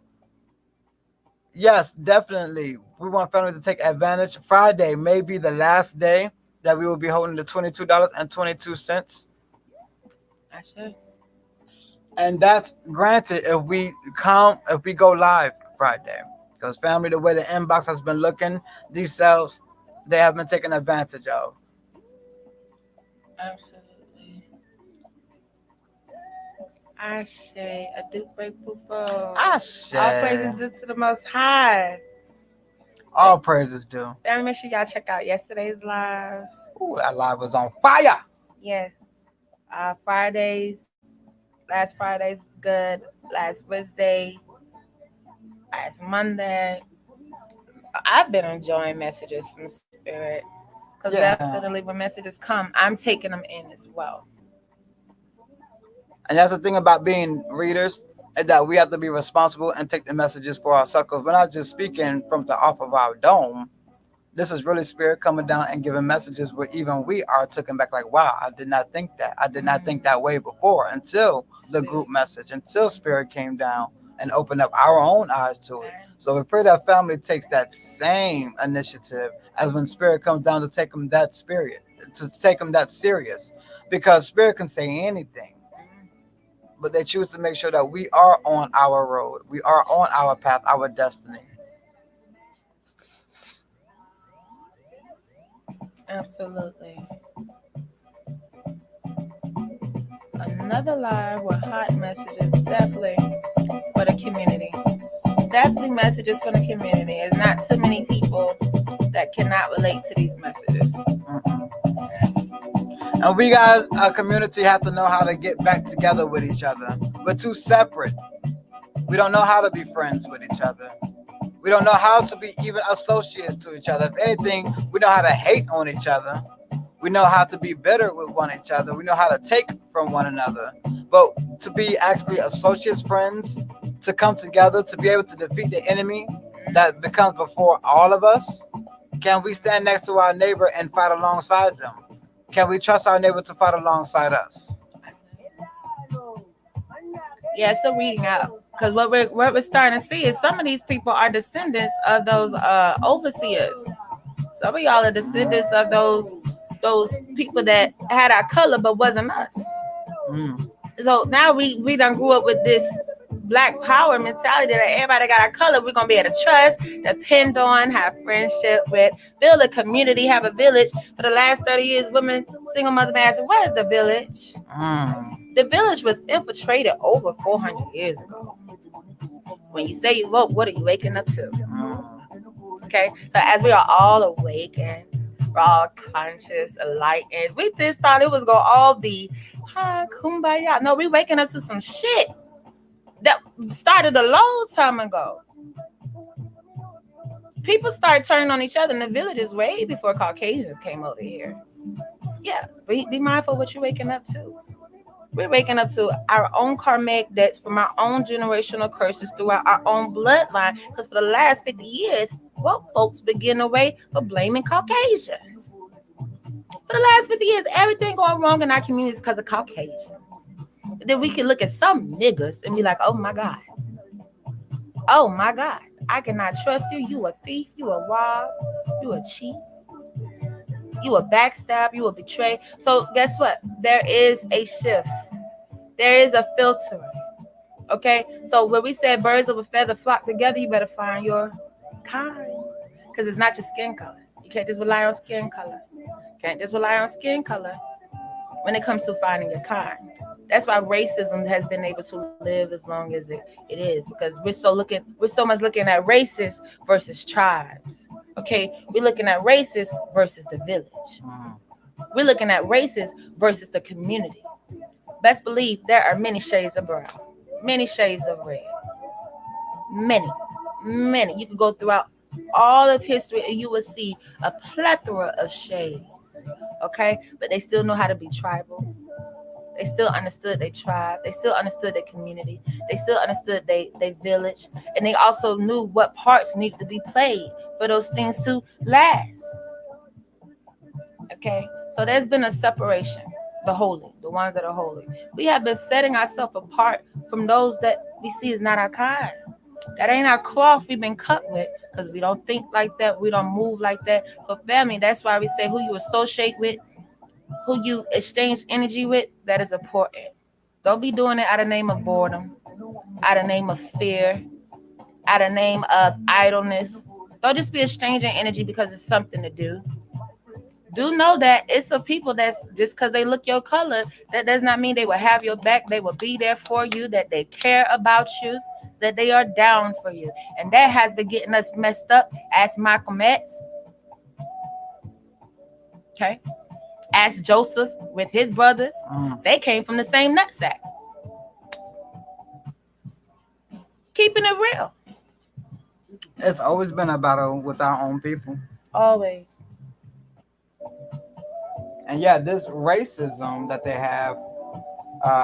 [SPEAKER 2] Yes, definitely. We want family to take advantage. Friday may be the last day that we will be holding the $22.22.
[SPEAKER 3] Asha.
[SPEAKER 2] And that's granted if we go live Friday. Because family, the way the inbox has been looking, these sales, they have been taken advantage of.
[SPEAKER 3] Absolutely. Ashe, a dupe poopo.
[SPEAKER 2] Ashe.
[SPEAKER 3] All praises due to the Most High.
[SPEAKER 2] All praises due.
[SPEAKER 3] Family, make sure y'all check out yesterday's live.
[SPEAKER 2] Ooh, that live was on fire.
[SPEAKER 3] Yes. Last Fridays was good. Last Wednesday, last Monday. I've been enjoying messages from Spirit. Because definitely when messages come, I'm taking them in as well.
[SPEAKER 2] And that's the thing about being readers, is that we have to be responsible and take the messages for ourselves. We're not just speaking from the off of our dome. This is really Spirit coming down and giving messages where even we are taken back like, wow, I did not think that. I did not think that way before until the group message, until Spirit came down and opened up our own eyes to it. So we pray that family takes that same initiative as when Spirit comes down to take them that serious. Because Spirit can say anything, but they choose to make sure that we are on our road. We are on our path, our destiny.
[SPEAKER 3] Absolutely. Another live with hot messages, definitely for the community. Definitely messages for the community. It's not too many people that cannot relate to these messages.
[SPEAKER 2] And we guys, our community, have to know how to get back together with each other. We're too separate. We don't know how to be friends with each other. We don't know how to be even associates to each other. If anything, we know how to hate on each other. We know how to be bitter with one each other. We know how to take from one another. But to be actually associates, friends, to come together, to be able to defeat the enemy that becomes before all of us, can we stand next to our neighbor and fight alongside them? Can we trust our neighbor to fight alongside us?
[SPEAKER 3] Yeah, it's still reading out. Because what we're starting to see is some of these people are descendants of those overseers. Some of y'all are descendants of those people that had our color but wasn't us. So now we done grew up with this black power mentality that everybody got our color, we're gonna be able to trust, depend on, have friendship with, build a community, have a village. For the last 30 years, women, single mothers been asking, where's the village? The village was infiltrated over 400 years ago. When you say you woke, what are you waking up to? Okay, so as we are all awakened, we're all conscious, enlightened, we just thought it was gonna all be kumbaya. No, we waking up to some shit that started a long time ago. People start turning on each other in the villages way before Caucasians came over here. Yeah, be mindful what you're waking up to. We're waking up to our own karmic debts from our own generational curses throughout our own bloodline. Because for the last 50 years, woke folks begin away for blaming Caucasians. For the last 50 years, everything going wrong in our community is because of Caucasians. Then we can look at some niggas and be like, oh my God, I cannot trust you. You a thief, you a rob, you a cheat, you a backstab, you a betray. So guess what? There is a shift. There is a filter. Okay? So when we said birds of a feather flock together, you better find your kind. Because it's not your skin color. You can't just rely on skin color. Can't just rely on skin color when it comes to finding your kind. That's why racism has been able to live as long as it is, because we're so much looking at races versus tribes. Okay, we're looking at races versus the village. We're looking at races versus the community. Best believe there are many shades of brown, many shades of red, many. You can go throughout all of history and you will see a plethora of shades. Okay, but they still know how to be tribal. They still understood their tribe. They still understood their community. They still understood their village. And they also knew what parts need to be played for those things to last. Okay? So there's been a separation. The holy, the ones that are holy. We have been setting ourselves apart from those that we see is not our kind. That ain't our cloth we've been cut with, because we don't think like that. We don't move like that. So family, that's why we say who you associate with, who you exchange energy with, that is important. Don't be doing it out of name of boredom, out of name of fear, out of name of idleness. Don't just be exchanging energy because it's something to do. Do know that it's a people that's just because they look your color, that does not mean they will have your back. They will be there for you, that they care about you, that they are down for you. And that has been getting us messed up. Ask Malcolm X. Okay. Ask Joseph with his brothers. They came from the same nutsack. Keeping it real.
[SPEAKER 2] It's always been a battle with our own people.
[SPEAKER 3] Always.
[SPEAKER 2] And yeah, this racism that they have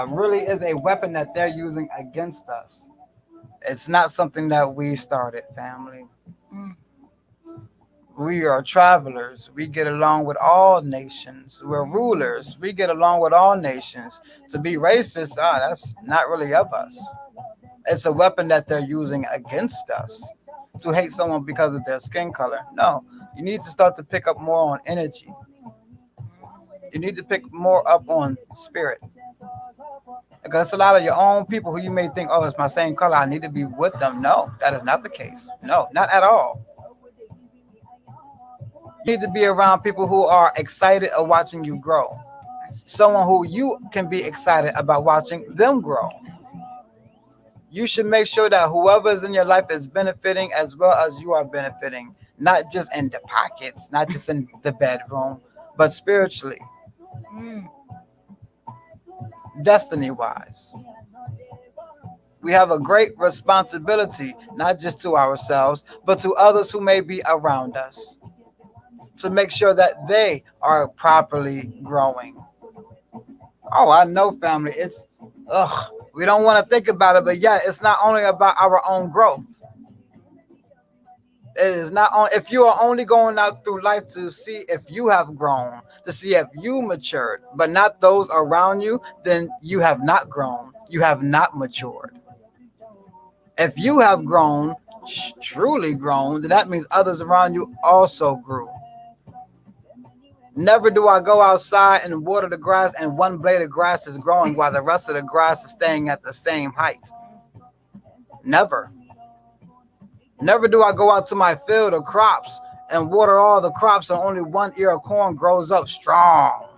[SPEAKER 2] really is a weapon that they're using against us. It's not something that we started, family. We are travelers. We get along with all nations. We're rulers. We get along with all nations. To be racist, that's not really of us. It's a weapon that they're using against us. To hate someone because of their skin color. No, you need to start to pick up more on energy. You need to pick more up on spirit. Because a lot of your own people who you may think, oh, it's my same color, I need to be with them. No, that is not the case. No, not at all. You need to be around people who are excited of watching you grow. Someone who you can be excited about watching them grow. You should make sure that whoever is in your life is benefiting as well as you are benefiting. not just in the pockets, not just in the bedroom, but spiritually, destiny wise. We have a great responsibility, not just to ourselves, but to others who may be around us, to make sure that they are properly growing. Oh, I know, family. We don't want to think about it, but yeah, it's not only about our own growth. It is not on. If you are only going out through life to see if you have grown, to see if you matured, but not those around you, then you have not grown. You have not matured. If you have grown, truly grown, then that means others around you also grew. Never do I go outside and water the grass and one blade of grass is growing while the rest of the grass is staying at the same height. Never. Never do I go out to my field of crops and water all the crops and only one ear of corn grows up strong,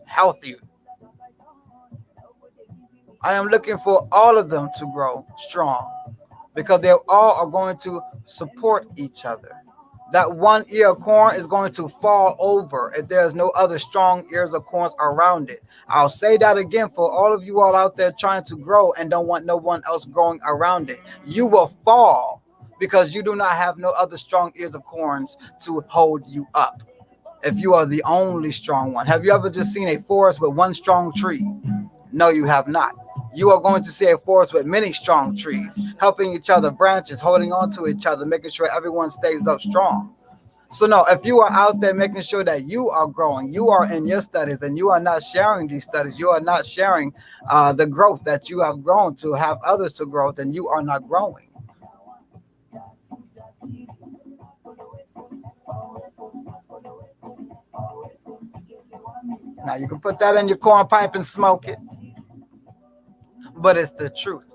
[SPEAKER 2] healthy. I am looking for all of them to grow strong because they all are going to support each other. That one ear of corn is going to fall over if there's no other strong ears of corn around it. I'll say that again for all of you all out there trying to grow and don't want no one else growing around it. You will fall because you do not have no other strong ears of corns to hold you up. If you are the only strong one. Have you ever just seen a forest with one strong tree? No, you have not. You are going to see a forest with many strong trees, helping each other, branches, holding on to each other, making sure everyone stays up strong. So no, if you are out there making sure that you are growing, you are in your studies and you are not sharing these studies, you are not sharing the growth that you have grown to have others to grow, then you are not growing. Now you can put that in your corn pipe and smoke it, but it's the truth.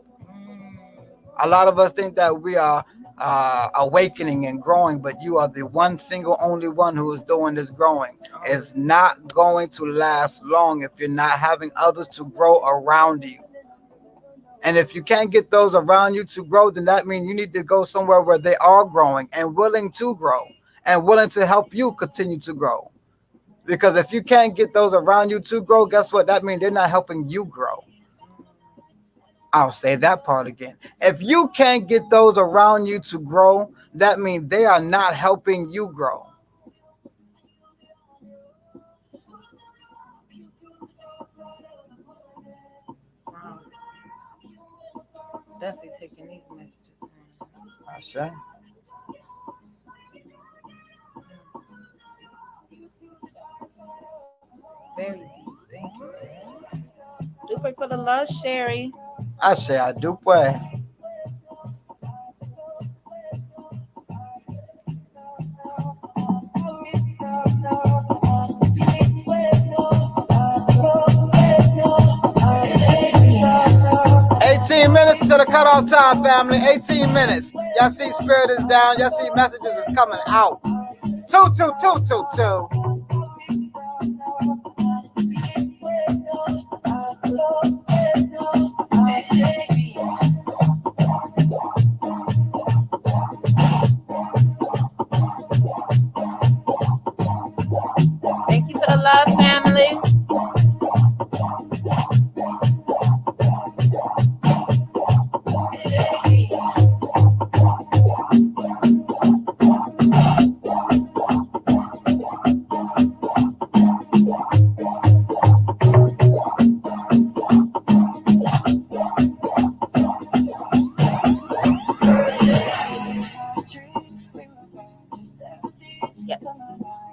[SPEAKER 2] A lot of us think that we are awakening and growing, but you are the one single only one who is doing this growing. It's not going to last long if you're not having others to grow around you. And if you can't get those around you to grow, then that means you need to go somewhere where they are growing and willing to grow and willing to help you continue to grow. Because if you can't get those around you to grow, guess what? That means they're not helping you grow. I'll say that part again. If you can't get those around you to grow, that means they are not helping you grow.
[SPEAKER 3] Wow. Definitely taking these messages in.
[SPEAKER 2] I say.
[SPEAKER 3] Very deep. Thank you. Do pray for the love, Sherry.
[SPEAKER 2] I say I do pray. Minutes to the cutoff time, family. 18 minutes. Y'all see spirit is down. Y'all see messages is coming out. 22222.
[SPEAKER 3] Thank you for the love, family.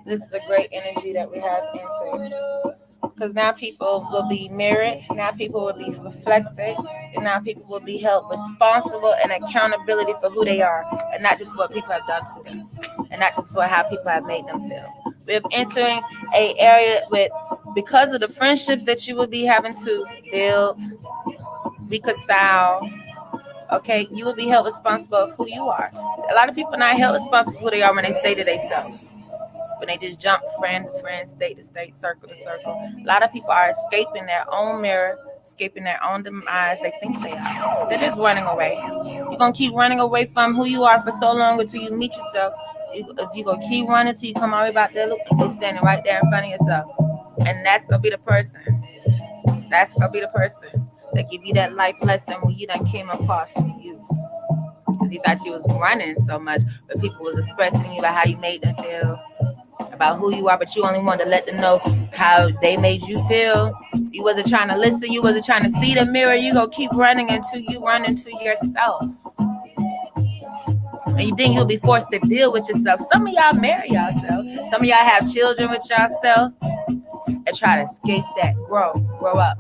[SPEAKER 3] This is a great energy that we have entered. Because now people will be mirrored, now people will be reflected, and now people will be held responsible and accountability for who they are, and not just what people have done to them, and not just for how people have made them feel. We're entering an area with, because of the friendships that you will be having to build, reconcile. Okay, you will be held responsible of who you are. A lot of people are not held responsible for who they are when they stay to themselves. When they just jump friend to friend, state to state, circle to circle. A lot of people are escaping their own mirror, escaping their own demise. They think they are. They're just running away. You're going to keep running away from who you are for so long until you meet yourself If you go keep running till you come all the way back there, look, you're standing right there in front of yourself. And that's gonna be the person. That's gonna be the person that give you that life lesson when you done came across you. Because you thought you was running so much, but people was expressing to you about how you made them feel, about who you are, but you only wanted to let them know how they made you feel. You wasn't trying to listen. You wasn't trying to see the mirror. You go keep running until you run into yourself. And you think you'll be forced to deal with yourself. Some of y'all marry yourself. Some of y'all have children with yourself and try to escape that. Grow up.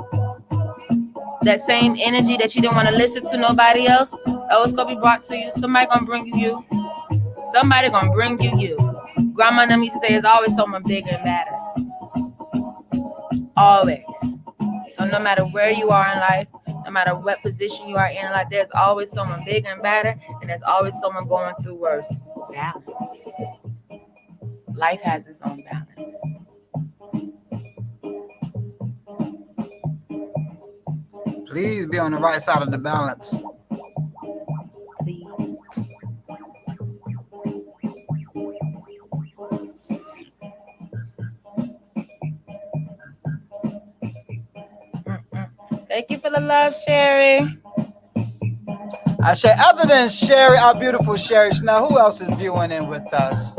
[SPEAKER 3] That same energy that you didn't want to listen to nobody else, oh, it's gonna be brought to you. Somebody gonna bring you. Somebody gonna bring you. Grandma and them used to say, "It's always someone bigger and better." Always. So no matter where you are in life, no matter what position you are in life, there's always someone bigger and better, and there's always someone going through worse. Balance. Life has its own balance.
[SPEAKER 2] Please be on the right side of the balance.
[SPEAKER 3] Please. Thank you for the love, Sherry.
[SPEAKER 2] I say, other than Sherry, our beautiful Sherry, now who else is viewing in with us?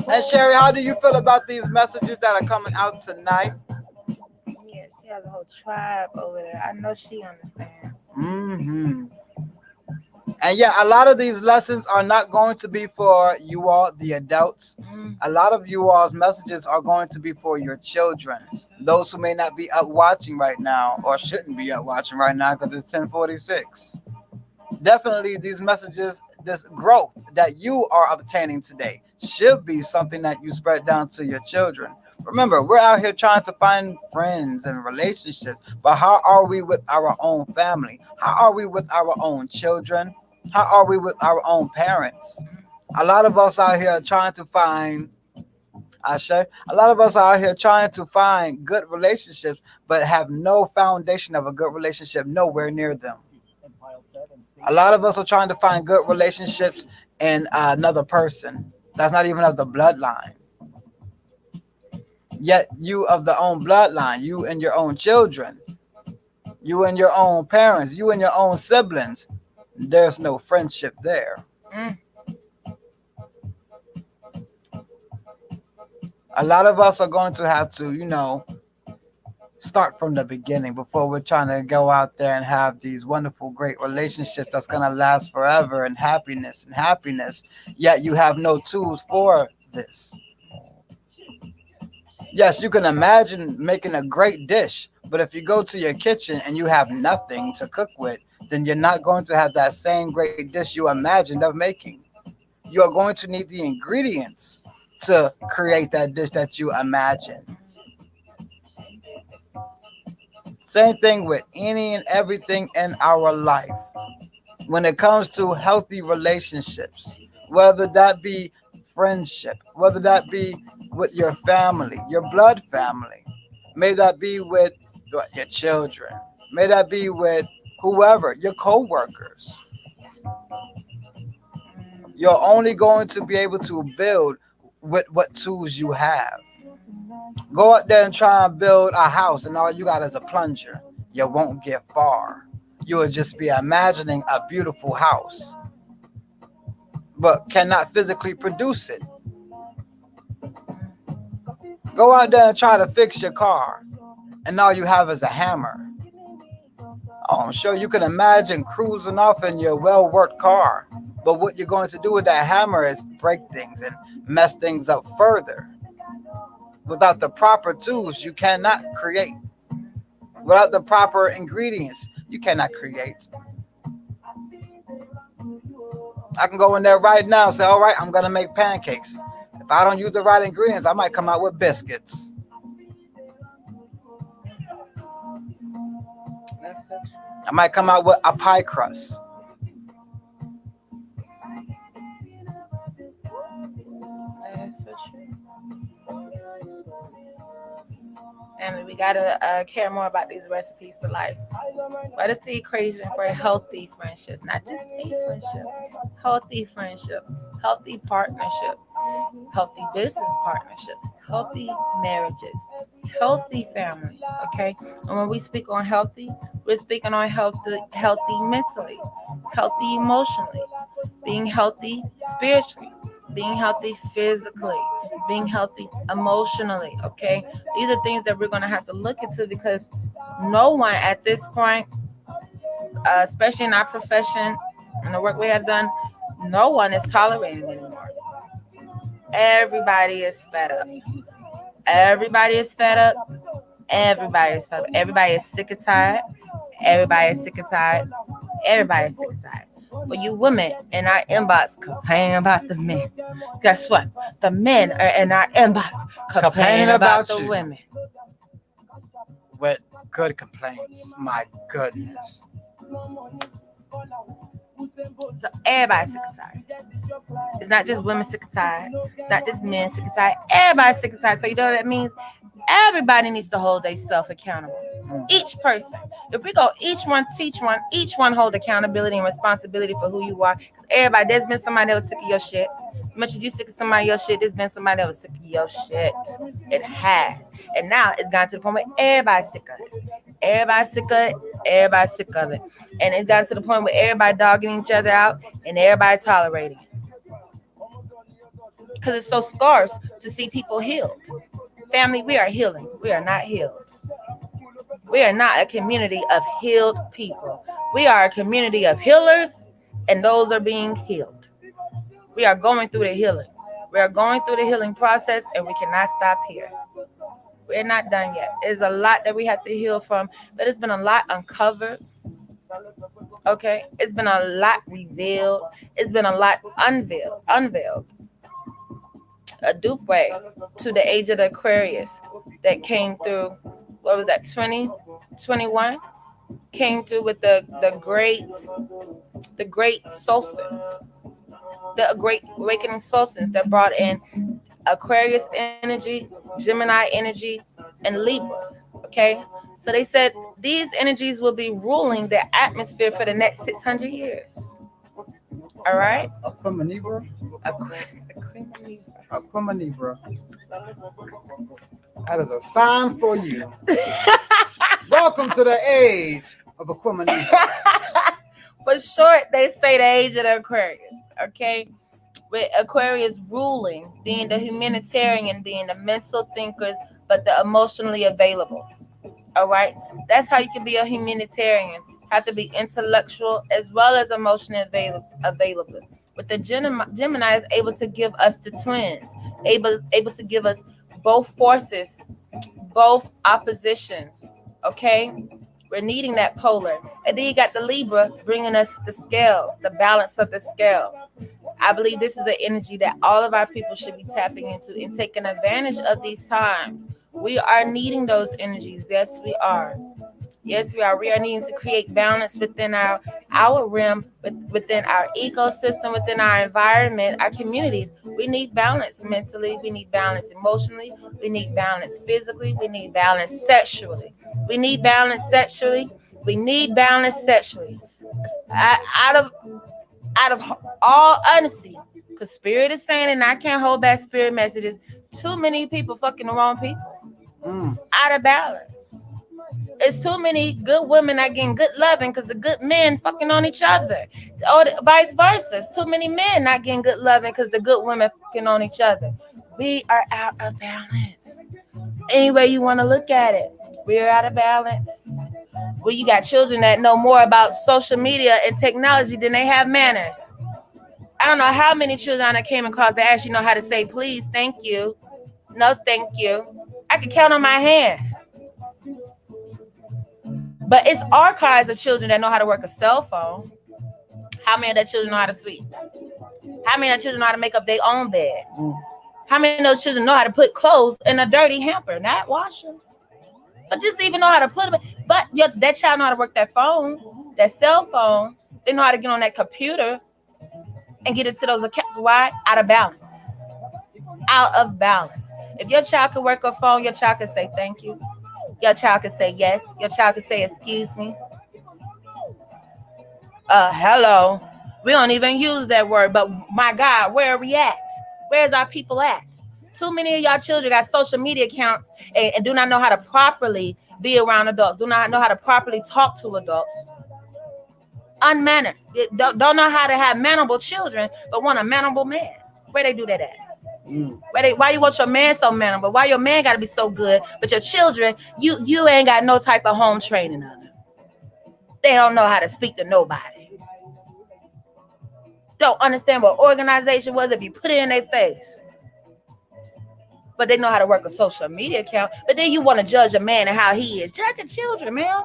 [SPEAKER 2] And Sherry, how do you feel about these messages that are coming out tonight?
[SPEAKER 3] Yeah, she has a whole tribe over there. I know she understands.
[SPEAKER 2] Mm-hmm. And yeah, a lot of these lessons are not going to be for you all, the adults. A lot of you all's messages are going to be for your children, those who may not be up watching right now or shouldn't be up watching right now because it's 10:46. Definitely, these messages, this growth that you are obtaining today should be something that you spread down to your children. Remember, we're out here trying to find friends and relationships, but how are we with our own family? How are we with our own children? How are we with our own parents? A lot of us out here trying to find, a lot of us out here trying to find good relationships, but have no foundation of a good relationship nowhere near them. A lot of us are trying to find good relationships in another person that's not even of the bloodline. Yet you of the own bloodline, you and your own children, you and your own parents, you and your own siblings, there's no friendship there. A lot of us are going to have to, start from the beginning before we're trying to go out there and have these wonderful, great relationships that's going to last forever and happiness. Yet you have no tools for this. Yes, you can imagine making a great dish, but if you go to your kitchen and you have nothing to cook with, then you're not going to have that same great dish you imagined of making. You are going to need the ingredients to create that dish that you imagine. Same thing with any and everything in our life. When it comes to healthy relationships, whether that be friendship, whether that be with your family, your blood family, may that be with your children, may that be with whoever, your co-workers, you're only going to be able to build with what tools you have. Go out there and try and build a house and all you got is a plunger. You won't get far. You will just be imagining a beautiful house, but cannot physically produce it. Go out there and try to fix your car, and all you have is a hammer. Oh, I'm sure you can imagine cruising off in your well-worked car, but what you're going to do with that hammer is break things and mess things up further. Without the proper tools, you cannot create. Without the proper ingredients, you cannot create. I can go in there right now and say, all right, I'm going to make pancakes. If I don't use the right ingredients, I might come out with biscuits. I might come out with a pie crust.
[SPEAKER 3] That is so true. family. We gotta care more about these recipes to life. What is the equation for a healthy friendship? Not just a friendship, healthy friendship, healthy partnership, healthy business partnerships, healthy marriages, healthy families. Okay, and when we speak on healthy, we're speaking on healthy mentally, healthy emotionally, being healthy spiritually, being healthy physically, being healthy emotionally. Okay, these are things that we're going to have to look into because no one at this point, especially in our profession and the work we have done, no one is tolerating anymore. Everybody is fed up. Everybody is fed up. Everybody is fed up. Everybody is sick and tired. Everybody is sick and tired. Everybody is sick and tired. For you women in our inbox complaining about the men, guess what? The men are in our inbox complaining about the
[SPEAKER 2] you.
[SPEAKER 3] women.
[SPEAKER 2] With good complaints. My goodness.
[SPEAKER 3] So everybody's sick and tired. It's not just women sick and tired. It's not just men sick and tired. Everybody's sick and tired. So you know what that means? Everybody needs to hold themselves accountable. Each person. If we go each one teach one, each one hold accountability and responsibility for who you are. Everybody, there's been somebody that was sick of your shit. As much as you sick of somebody your shit, there's been somebody that was sick of your shit. It has. And now it's gotten to the point where everybody's sick of it. Everybody's sick of it. Everybody's sick of it. And it's gotten to the point where everybody dogging each other out and everybody tolerating it. Because it's so scarce to see people healed. Family, we are healing. We are not healed. We are not a community of healed people. We are a community of healers, and those are being healed. We are going through the healing. We are going through the healing process, and we cannot stop here. We're not done yet. There's a lot that we have to heal from, but it's been a lot uncovered. Okay? It's been a lot revealed. It's been a lot unveiled. A dupe way to the age of the Aquarius that came through, what was that, 2021? Came through with the great solstice, the great awakening solstice that brought in Aquarius energy, Gemini energy, and Libras. Okay, so they said these energies will be ruling the atmosphere for the next 600 years. All right,
[SPEAKER 2] Aquamanibra. Aquamanibra. That is a sign for you. Welcome to the age of Aquamanibra.
[SPEAKER 3] For short, they say the age of the Aquarius. Okay, with Aquarius ruling, being the humanitarian, being the mental thinkers, but the emotionally available. All right, that's how you can be a humanitarian. Have to be intellectual as well as emotionally available. But the Gemini is able to give us the twins, able to give us both forces, both oppositions. Okay, we're needing that polar. And then you got the Libra bringing us the scales, the balance of the scales. I believe this is an energy that all of our people should be tapping into and taking advantage of these times. We are needing those energies. Yes, we are. Yes, we are. We are needing to create balance within our realm, within our ecosystem, within our environment, our communities. We need balance mentally. We need balance emotionally. We need balance physically. We need balance sexually. We need balance sexually. We need balance sexually. Out of all honesty, because spirit is saying, and I can't hold back spirit messages. Too many people fucking the wrong people. It's out of balance. It's too many good women not getting good loving because the good men fucking on each other. Or vice versa. It's too many men not getting good loving because the good women fucking on each other. We are out of balance. Any way you want to look at it, we are out of balance. Well, you got children that know more about social media and technology than they have manners. I don't know how many children I came across that actually know how to say please, thank you, no thank you. I can count on my hand. But it's archives of children that know how to work a cell phone. How many of those children know how to sweep? How many of those children know how to make up their own bed? How many of those children know how to put clothes in a dirty hamper, not wash them? But just even know how to put them. But that child know how to work that phone, that cell phone. They know how to get on that computer and get into those accounts. Why? Out of balance. Out of balance. If your child can work a phone, your child can say thank you. Your child can say yes. Your child can say excuse me. Hello. We don't even use that word, but my God, where are we at? Where's our people at? Too many of y'all children got social media accounts and do not know how to properly be around adults, do not know how to properly talk to adults. Unmannered. Don't know how to have mannerable children, but want a mannerable man. Where they do that at? Why you want your man so mannerable? Why your man got to be so good, but your children, you ain't got no type of home training of them. They don't know how to speak to nobody. Don't understand what organization was if you put it in their face. But they know how to work a social media account. But then you want to judge a man and how he is. Judge your children, man.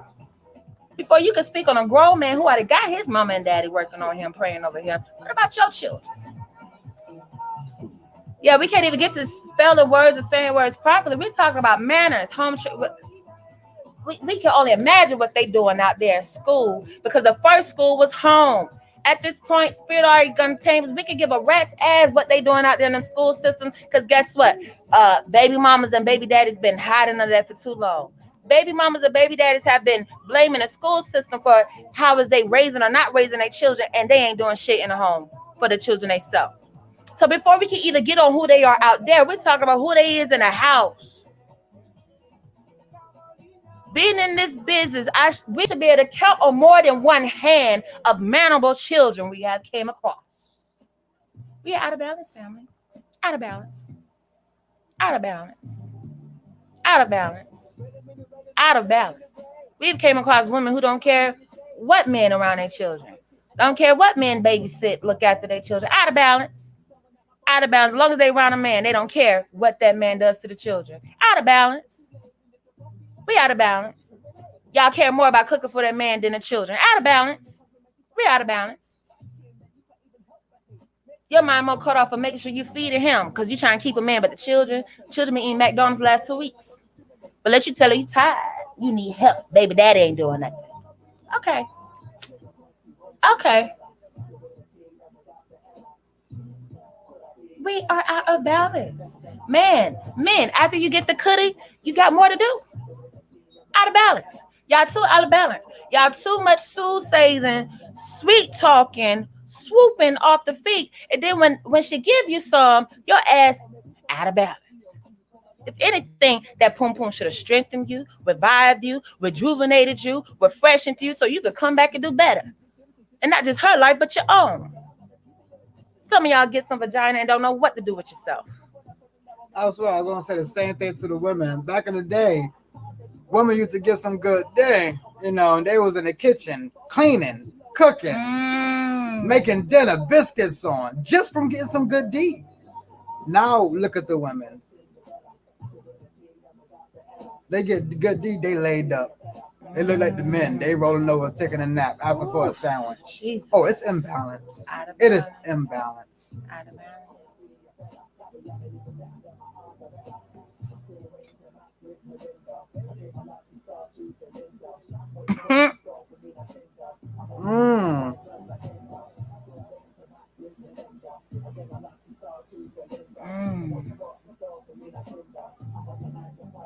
[SPEAKER 3] Before you can speak on a grown man who already got his mama and daddy working on him, praying over him. What about your children? Yeah, we can't even get to spelling words and saying words properly. We're talking about manners, home. We can only imagine what they doing out there in school because the first school was home. At this point, spirit already gun tames. We can give a rat's ass what they doing out there in the school systems. Because guess what? Baby mamas and baby daddies been hiding under that for too long. Baby mamas and baby daddies have been blaming the school system for how is they raising or not raising their children, and they ain't doing shit in the home for the children they self. So before we can either get on who they are out there, we're talking about who they is in the house. Being in this business, we should be able to count on more than one hand of mannerable children we have came across. We are out of balance, family. Out of balance. Out of balance. Out of balance. Out of balance. We've came across women who don't care what men around their children. Don't care what men babysit, look after their children. Out of balance. Out of balance. As long as they around a man, they don't care what that man does to the children. Out of balance. We out of balance. Y'all care more about cooking for that man than the children. Out of balance. We out of balance. Your mind more caught off of making sure you feeding him because you trying to keep a man, but the children been eating McDonald's last 2 weeks. But let you tell her you tired. You need help. Baby daddy ain't doing nothing. Okay. Okay. We are out of balance. Men, after you get the cookie, you got more to do. Out of balance. Y'all too out of balance. Y'all too much soothsaying, sweet talking, swooping off the feet. And then when she give you some, your ass out of balance. If anything, that pum pum should have strengthened you, revived you, rejuvenated you, refreshed you so you could come back and do better. And not just her life, but your own. Some of y'all get some vagina and don't know what to do with yourself.
[SPEAKER 2] I swear, I'm going to say the same thing to the women. Back in the day, women used to get some good day, and they was in the kitchen cleaning, cooking, making dinner, biscuits on, just from getting some good D. Now look at the women. They get good D, they laid up. They look like the men. They rolling over, taking a nap, asking for a sandwich.
[SPEAKER 3] Jesus.
[SPEAKER 2] Oh, it's imbalance. It is imbalance.
[SPEAKER 3] Out of balance.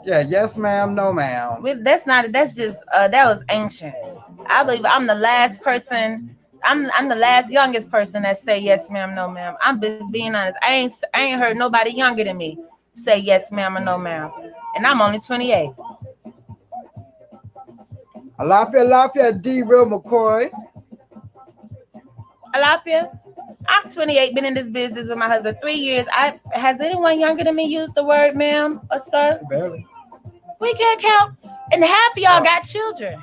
[SPEAKER 2] Yeah, yes, ma'am, no, ma'am.
[SPEAKER 3] That's just that was ancient. I believe I'm the last person. I'm the last youngest person that say yes, ma'am, no, ma'am. I'm just being honest. I ain't heard nobody younger than me say yes, ma'am, or no, ma'am. And I'm only 28.
[SPEAKER 2] Alafia, D. Real McCoy.
[SPEAKER 3] Alafia, I'm 28, been in this business with my husband 3 years. Has anyone younger than me used the word ma'am or sir?
[SPEAKER 2] Barely.
[SPEAKER 3] We can't count. And half of y'all got children.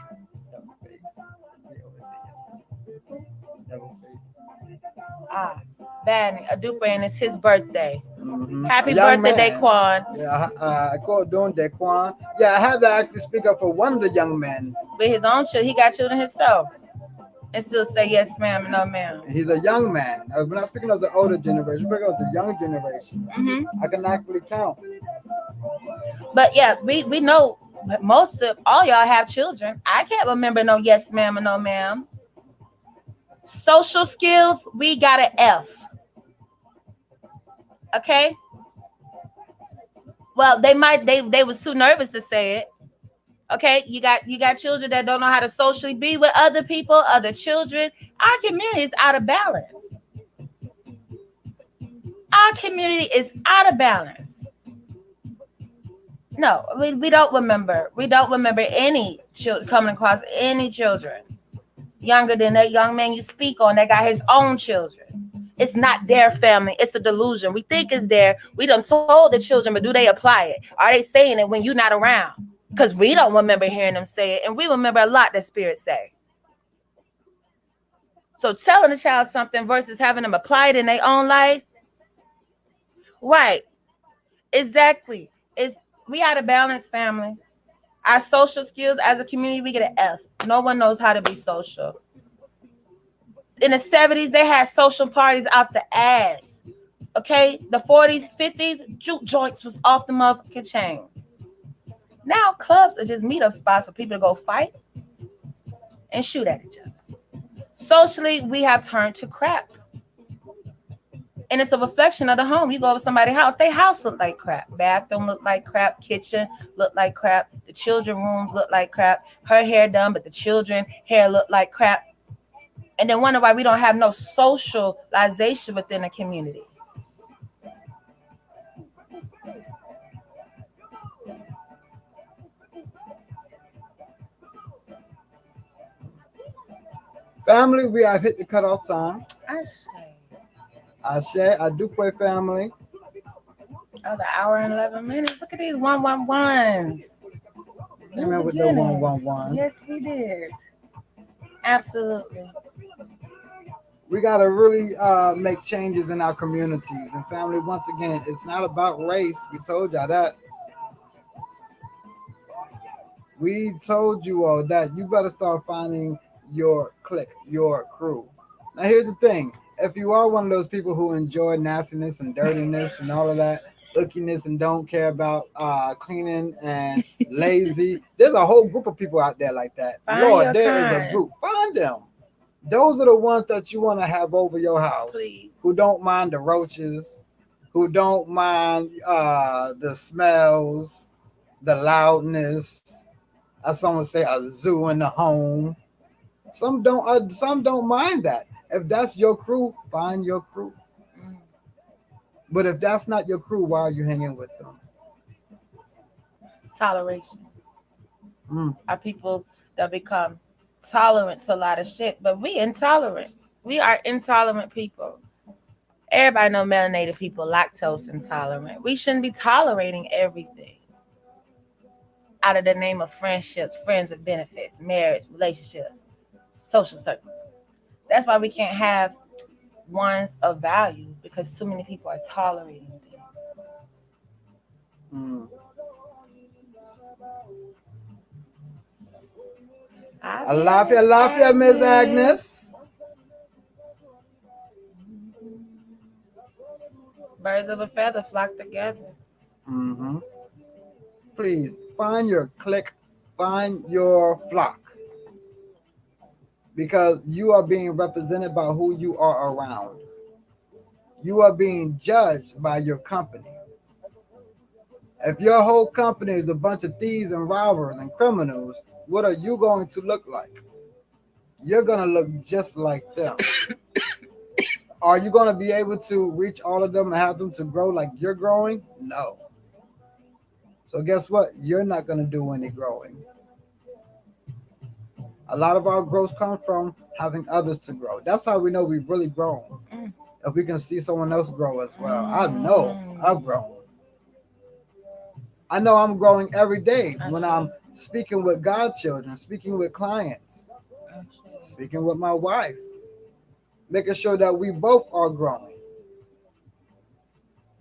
[SPEAKER 3] Danny, Adupe, and it's his birthday.
[SPEAKER 2] Mm-hmm.
[SPEAKER 3] Happy birthday, Daquan.
[SPEAKER 2] Yeah, I called doing Daquan. Yeah, I had to actually speak up for one of the young men.
[SPEAKER 3] With his own children, he got children himself. And still say yes, ma'am, and no, ma'am.
[SPEAKER 2] He's a young man. We're not speaking of the older generation, we're speaking of the young generation.
[SPEAKER 3] Mm-hmm.
[SPEAKER 2] I can actually count.
[SPEAKER 3] But yeah, we know most of all y'all have children. I can't remember no yes, ma'am, or no, ma'am. Social skills, we got an F. Okay. Well, they was too nervous to say it. Okay, you got children that don't know how to socially be with other people, other children. Our community is out of balance. Our community is out of balance. No, we don't remember. We don't remember any children coming across any children younger than that young man you speak on that got his own children. It's not their family. It's a delusion. We think it's there. We done told the children, but do they apply it? Are they saying it when you're not around? Because we don't remember hearing them say it, and we remember a lot that spirits say. So telling a child something versus having them apply it in their own life, right? Exactly. It's we out of balance, family. Our social skills as a community, we get an F. No one knows how to be social. In the 70s, they had social parties out the ass. Okay, the 40s, 50s, juke joints was off the motherfucking chain. Now clubs are just meetup spots for people to go fight and shoot at each other. Socially, we have turned to crap. And it's a reflection of the home. You go over somebody's house, their house look like crap. Bathroom look like crap. Kitchen look like crap. The children rooms look like crap. Her hair done, but the children hair look like crap. And then wonder why we don't have no socialization within the community.
[SPEAKER 2] Family, we have hit the cutoff time.
[SPEAKER 3] I say.
[SPEAKER 2] I do play family.
[SPEAKER 3] Oh, the hour and 11 minutes. Look at these 111s.
[SPEAKER 2] Came in with the 111.
[SPEAKER 3] Yes, we did. Absolutely.
[SPEAKER 2] We got to really make changes in our communities. And family, once again, it's not about race. We told y'all that. We told you all that you better start finding your clique, your crew. Now, here's the thing. If you are one of those people who enjoy nastiness and dirtiness and all of that, ickiness and don't care about cleaning and lazy, there's a whole group of people out there like that.
[SPEAKER 3] Find
[SPEAKER 2] Lord, there
[SPEAKER 3] kind.
[SPEAKER 2] is a group. Find them. Those are the ones that you want to have over your house.
[SPEAKER 3] Please.
[SPEAKER 2] Who don't mind the roaches, who don't mind the smells, the loudness. As someone say, a zoo in the home. Some don't mind that. If that's your crew, find your crew. But if that's not your crew, why are you hanging with them?
[SPEAKER 3] Toleration.
[SPEAKER 2] Mm.
[SPEAKER 3] Our people that become tolerant to a lot of shit, but we intolerant. We are intolerant people. Everybody know melanated people lactose intolerant. We shouldn't be tolerating everything out of the name of friendships, friends with benefits, marriage, relationships, social circles. That's why we can't have ones of value because too many people are tolerating things.
[SPEAKER 2] Mm. I love you, Miss Agnes.
[SPEAKER 3] Birds of a feather flock together.
[SPEAKER 2] Mm-hmm. Please find your clique, find your flock, because you are being represented by who you are around. You are being judged by your company. If your whole company is a bunch of thieves and robbers and criminals, what are you going to look like? You're going to look just like them. Are you going to be able to reach all of them and have them to grow like you're growing? No. So guess what? You're not going to do any growing. A lot of our growth comes from having others to grow. That's how we know we've really grown. If we can see someone else grow as well. I know I've grown. I know I'm growing every day when I'm speaking with godchildren, speaking with clients, speaking with my wife, making sure that we both are growing.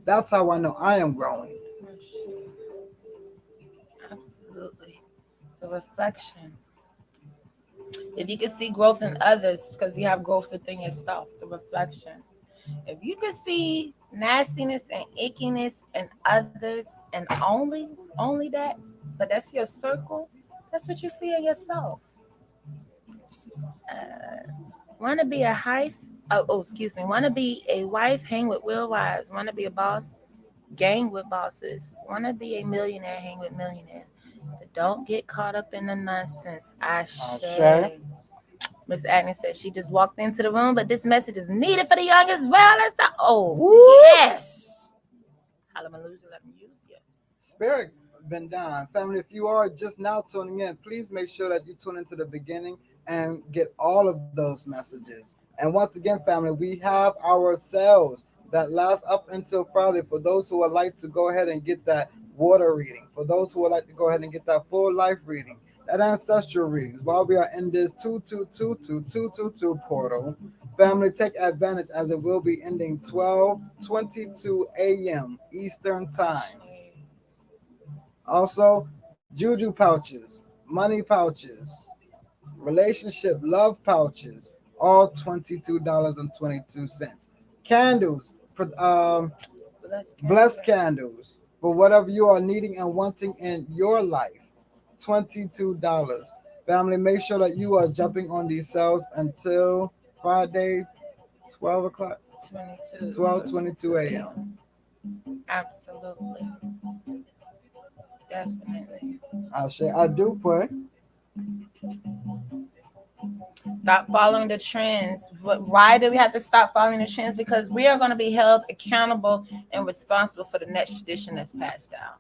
[SPEAKER 2] That's how I know I am growing.
[SPEAKER 3] Absolutely. The reflection. If you can see growth in others, because you have growth within yourself, the reflection. If you can see nastiness and ickiness in others and only that, but that's your circle, that's what you see in yourself. Want to be a wife? Want to be a wife? Hang with real wives. Want to be a boss? Gang with bosses. Want to be a millionaire? Hang with millionaires. But don't get caught up in the nonsense. I
[SPEAKER 2] Shay.
[SPEAKER 3] say. Miss Agnes said she just walked into the room, but this message is needed for the young as well as the old.
[SPEAKER 2] Woo!
[SPEAKER 3] Yes. Hallelujah, let me use you.
[SPEAKER 2] Spirit been down. Family, if you are just now tuning in, please make sure that you tune into the beginning and get all of those messages. And once again, family, we have our sales that last up until Friday for those who would like to go ahead and get that water reading, for those who would like to go ahead and get that full life reading, that ancestral readings, while we are in this 222222 portal. Family, take advantage as it will be ending 12:22 a.m. Eastern Time. Also, juju pouches, money pouches, relationship love pouches, all $22.22. Candles, blessed candles for whatever you are needing and wanting in your life, $22. Family, make sure that you are jumping on these sales until Friday, 12 o'clock,
[SPEAKER 3] 22.
[SPEAKER 2] 12:22 a.m.
[SPEAKER 3] Absolutely. Definitely.
[SPEAKER 2] I do pray.
[SPEAKER 3] Stop following the trends. Why do we have to stop following the trends? Because we are going to be held accountable and responsible for the next tradition that's passed down.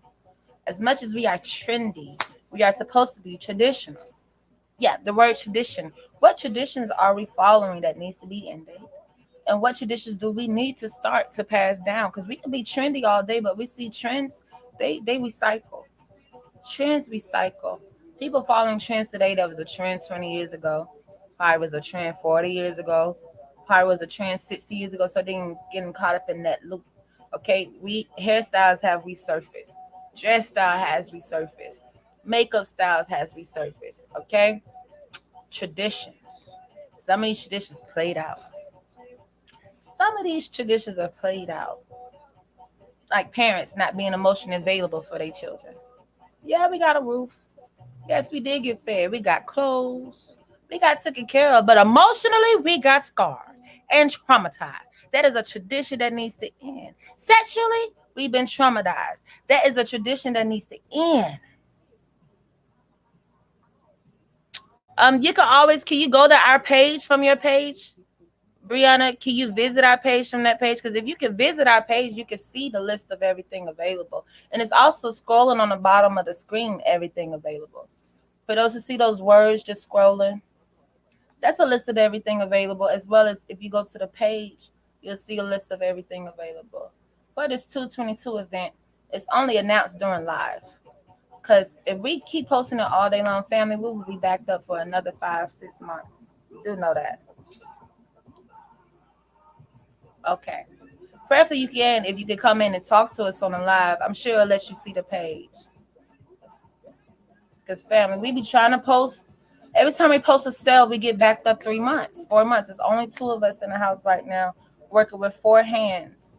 [SPEAKER 3] As much as we are trendy, we are supposed to be traditional. Yeah, the word tradition. What traditions are we following that needs to be ended? And what traditions do we need to start to pass down? Because we can be trendy all day, but we see trends, they recycle. Trends recycle. People following trends today that was a trend 20 years ago, probably was a trend 40 years ago, probably was a trend 60 years ago. So they ain't getting caught up in that loop. Okay, we hairstyles have resurfaced, dress style has resurfaced, makeup styles has resurfaced. Okay, traditions. Some of these traditions played out. Some of these traditions are played out. Like parents not being emotionally available for their children. Yeah, we got a roof. Yes, we did get fed. We got clothes. We got taken care of. But emotionally, we got scarred and traumatized. That is a tradition that needs to end. Sexually, we've been traumatized. That is a tradition that needs to end. You can you go to our page from your page? Brianna, can you visit our page from that page? Because if you can visit our page, you can see the list of everything available. And it's also scrolling on the bottom of the screen, everything available. For those who see those words just scrolling, that's a list of everything available, as well as if you go to the page, you'll see a list of everything available. For this 222 event, it's only announced during live. Because if we keep posting it all day long, family, we will be backed up for another 5-6 months. Do know that. Okay. Preferably you can, if you could come in and talk to us on the live, I'm sure it'll let you see the page. Because family, we be trying to post. Every time we post a sale, we get backed up 3 months, 4 months. There's only two of us in the house right now working with four hands.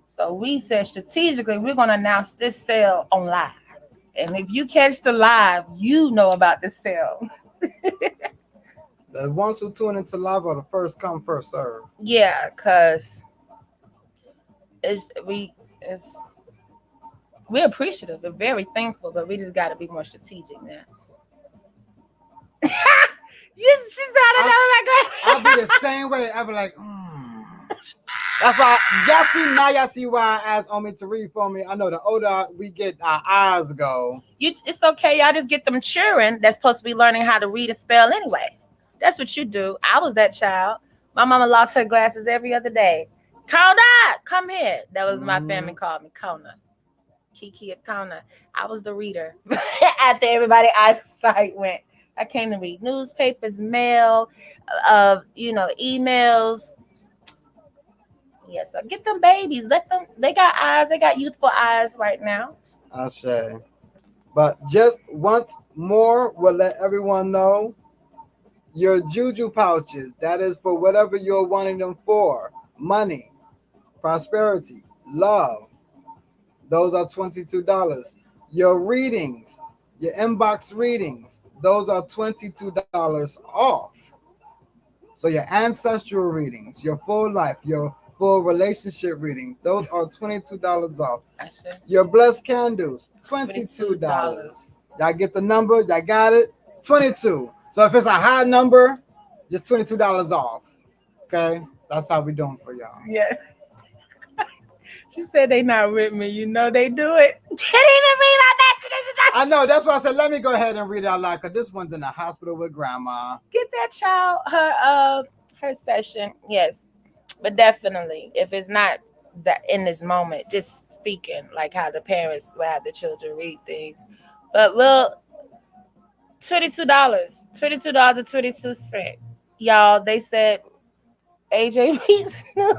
[SPEAKER 3] So we said strategically, we're going to announce this sale on live. And if you catch the live, you know about this sale.
[SPEAKER 2] The ones who tune into live are the first come, first serve.
[SPEAKER 3] Yeah, because it's we're appreciative. We're very thankful, but we just got to be more strategic now. She's out of
[SPEAKER 2] I'll be the same way. I'll be like, That's why y'all see why I asked Omi to read for me. I know the older we get, our eyes go.
[SPEAKER 3] It's okay. Y'all just get them children that's supposed to be learning how to read and spell anyway. That's what you do. I was that child. My mama lost her glasses every other day. Kona, come here. That was my family called me Kona. Kiki of Kona. I was the reader. After everybody eyesight went. I came to read newspapers, mail, emails. Yes, so get them babies. Let them. They got eyes. They got youthful eyes right now.
[SPEAKER 2] I say. But just once more, we'll let everyone know your juju pouches. That is for whatever you're wanting them for. Money, prosperity, love. Those are $22. Your readings, your inbox readings, those are $22 off. So your ancestral readings, your full life, your full relationship readings, those are $22 off. Your blessed candles, $22. Y'all get the number. Y'all got it. 22. So if it's a high number, just $22 off. Okay, that's how we doing for y'all.
[SPEAKER 3] Yeah. She said they not with me. You know they do it. Can't even read my messages.
[SPEAKER 2] I know. That's why I said let me go ahead and read it out loud because this one's in the hospital with grandma.
[SPEAKER 3] Get that child her session. Yes, but definitely if it's not that in this moment, just speaking like how the parents will have the children read things. But well, $22, $22.22. Y'all, they said AJ reads new.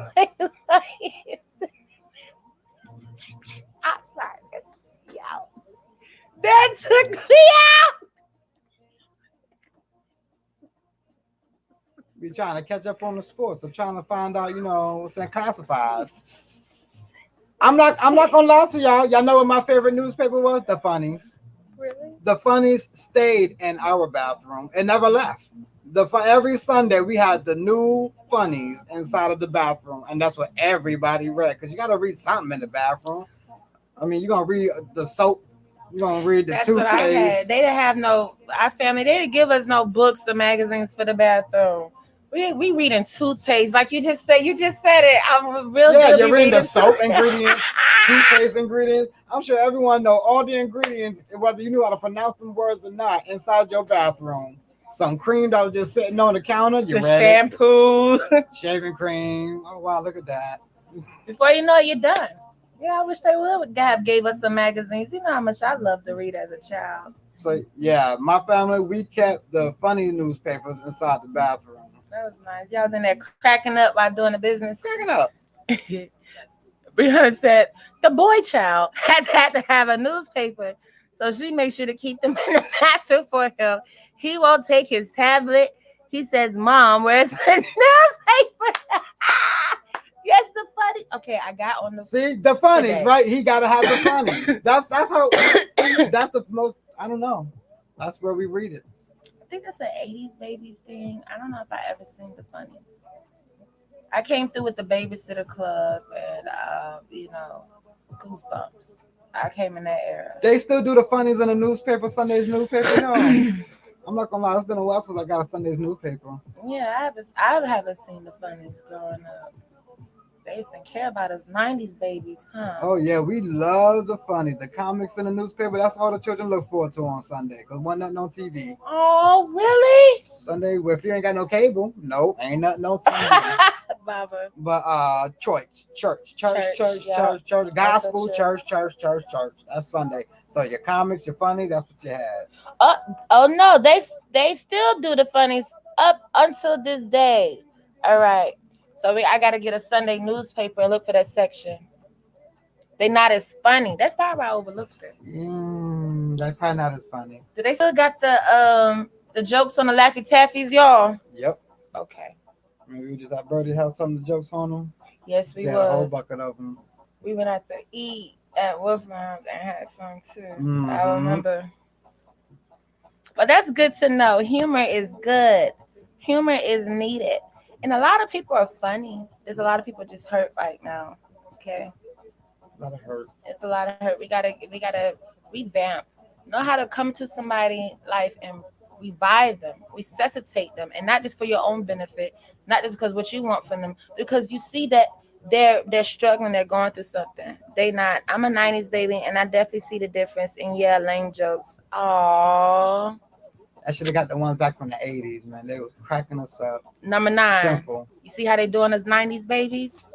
[SPEAKER 3] I'm sorry. Yo. That took me out.
[SPEAKER 2] We trying to catch up on the sports. I'm trying to find out, what's in classified. I'm not gonna lie to y'all. Y'all know what my favorite newspaper was? The Funnies.
[SPEAKER 3] Really?
[SPEAKER 2] The Funnies stayed in our bathroom and never left. Every Sunday we had the new Funnies inside of the bathroom, and that's what everybody read. Cause you gotta read something in the bathroom. I mean, you're gonna read the soap. You're gonna read the
[SPEAKER 3] That's
[SPEAKER 2] toothpaste.
[SPEAKER 3] what I had. They didn't have our family. They didn't give us no books or magazines for the bathroom. We reading toothpaste, like you just said. You just said it. I'm real good.
[SPEAKER 2] Yeah, you're reading the soap ingredients, toothpaste ingredients. I'm sure everyone know all the ingredients, whether you knew how to pronounce them words or not, inside your bathroom. Some cream that was just sitting on the counter. You
[SPEAKER 3] the
[SPEAKER 2] read
[SPEAKER 3] shampoo,
[SPEAKER 2] shaving cream. Oh wow, look at that.
[SPEAKER 3] Before you know it, you're done. Yeah, I wish they would have gave us some magazines. You know how much I loved to read as a child.
[SPEAKER 2] So yeah, my family, we kept the funny newspapers inside the bathroom.
[SPEAKER 3] That was nice. Y'all was in there cracking up while doing the business.
[SPEAKER 2] Cracking up.
[SPEAKER 3] Brianna said the boy child has had to have a newspaper, so she makes sure to keep them in the bathroom for him. He won't take his tablet. He says, "Mom, where's the newspaper?" Yes, the funny. Okay, I got on the.
[SPEAKER 2] See the funnies, today. Right? He gotta have the funnies. That's how. That's the most. I don't know. That's where we read it.
[SPEAKER 3] I think that's an '80s babies thing. I don't know if I ever seen the funnies. I came through with the Babysitter Club and Goosebumps. I came in that era.
[SPEAKER 2] They still do the funnies in the newspaper, Sunday's newspaper. No, I'm not gonna lie. It's been a while since I got a Sunday's newspaper.
[SPEAKER 3] Yeah, I haven't seen the funnies growing up. They used to care about us 90s babies, huh?
[SPEAKER 2] Oh, yeah. We love the funnies. The comics in the newspaper, that's all the children look forward to on Sunday because wasn't nothing on TV.
[SPEAKER 3] Oh, really?
[SPEAKER 2] Sunday, well, if you ain't got no cable, nope, ain't nothing on TV.
[SPEAKER 3] Baba.
[SPEAKER 2] But church, gospel, church. That's Sunday. So your comics, your funny, that's what you had.
[SPEAKER 3] Oh no, they still do the funnies up until this day. All right. So I got to get a Sunday newspaper and look for that section. They're not as funny. That's probably why I overlooked it.
[SPEAKER 2] They're probably not as funny.
[SPEAKER 3] Do they still got the jokes on the Laffy Taffies, y'all?
[SPEAKER 2] Yep.
[SPEAKER 3] Okay.
[SPEAKER 2] Maybe we just had Birdie have some of the jokes on them.
[SPEAKER 3] Yes, we
[SPEAKER 2] had a whole bucket of them.
[SPEAKER 3] We went out to eat at Wolfram's and had some too. Mm-hmm. I remember. But that's good to know. Humor is good. Humor is needed. And a lot of people are funny. There's a lot of people just hurt right now. Okay.
[SPEAKER 2] A lot of hurt.
[SPEAKER 3] It's a lot of hurt. We gotta revamp. Know how to come to somebody's life and revive them, resuscitate them, and not just for your own benefit, not just because what you want from them, because you see that they're struggling, they're going through something. They not. I'm a 90s baby, and I definitely see the difference. And yeah, lame jokes. Aww.
[SPEAKER 2] I should have got the ones back from the 80s, man. They was cracking us up.
[SPEAKER 3] Number 9.
[SPEAKER 2] Simple.
[SPEAKER 3] You see how they doing us 90s babies?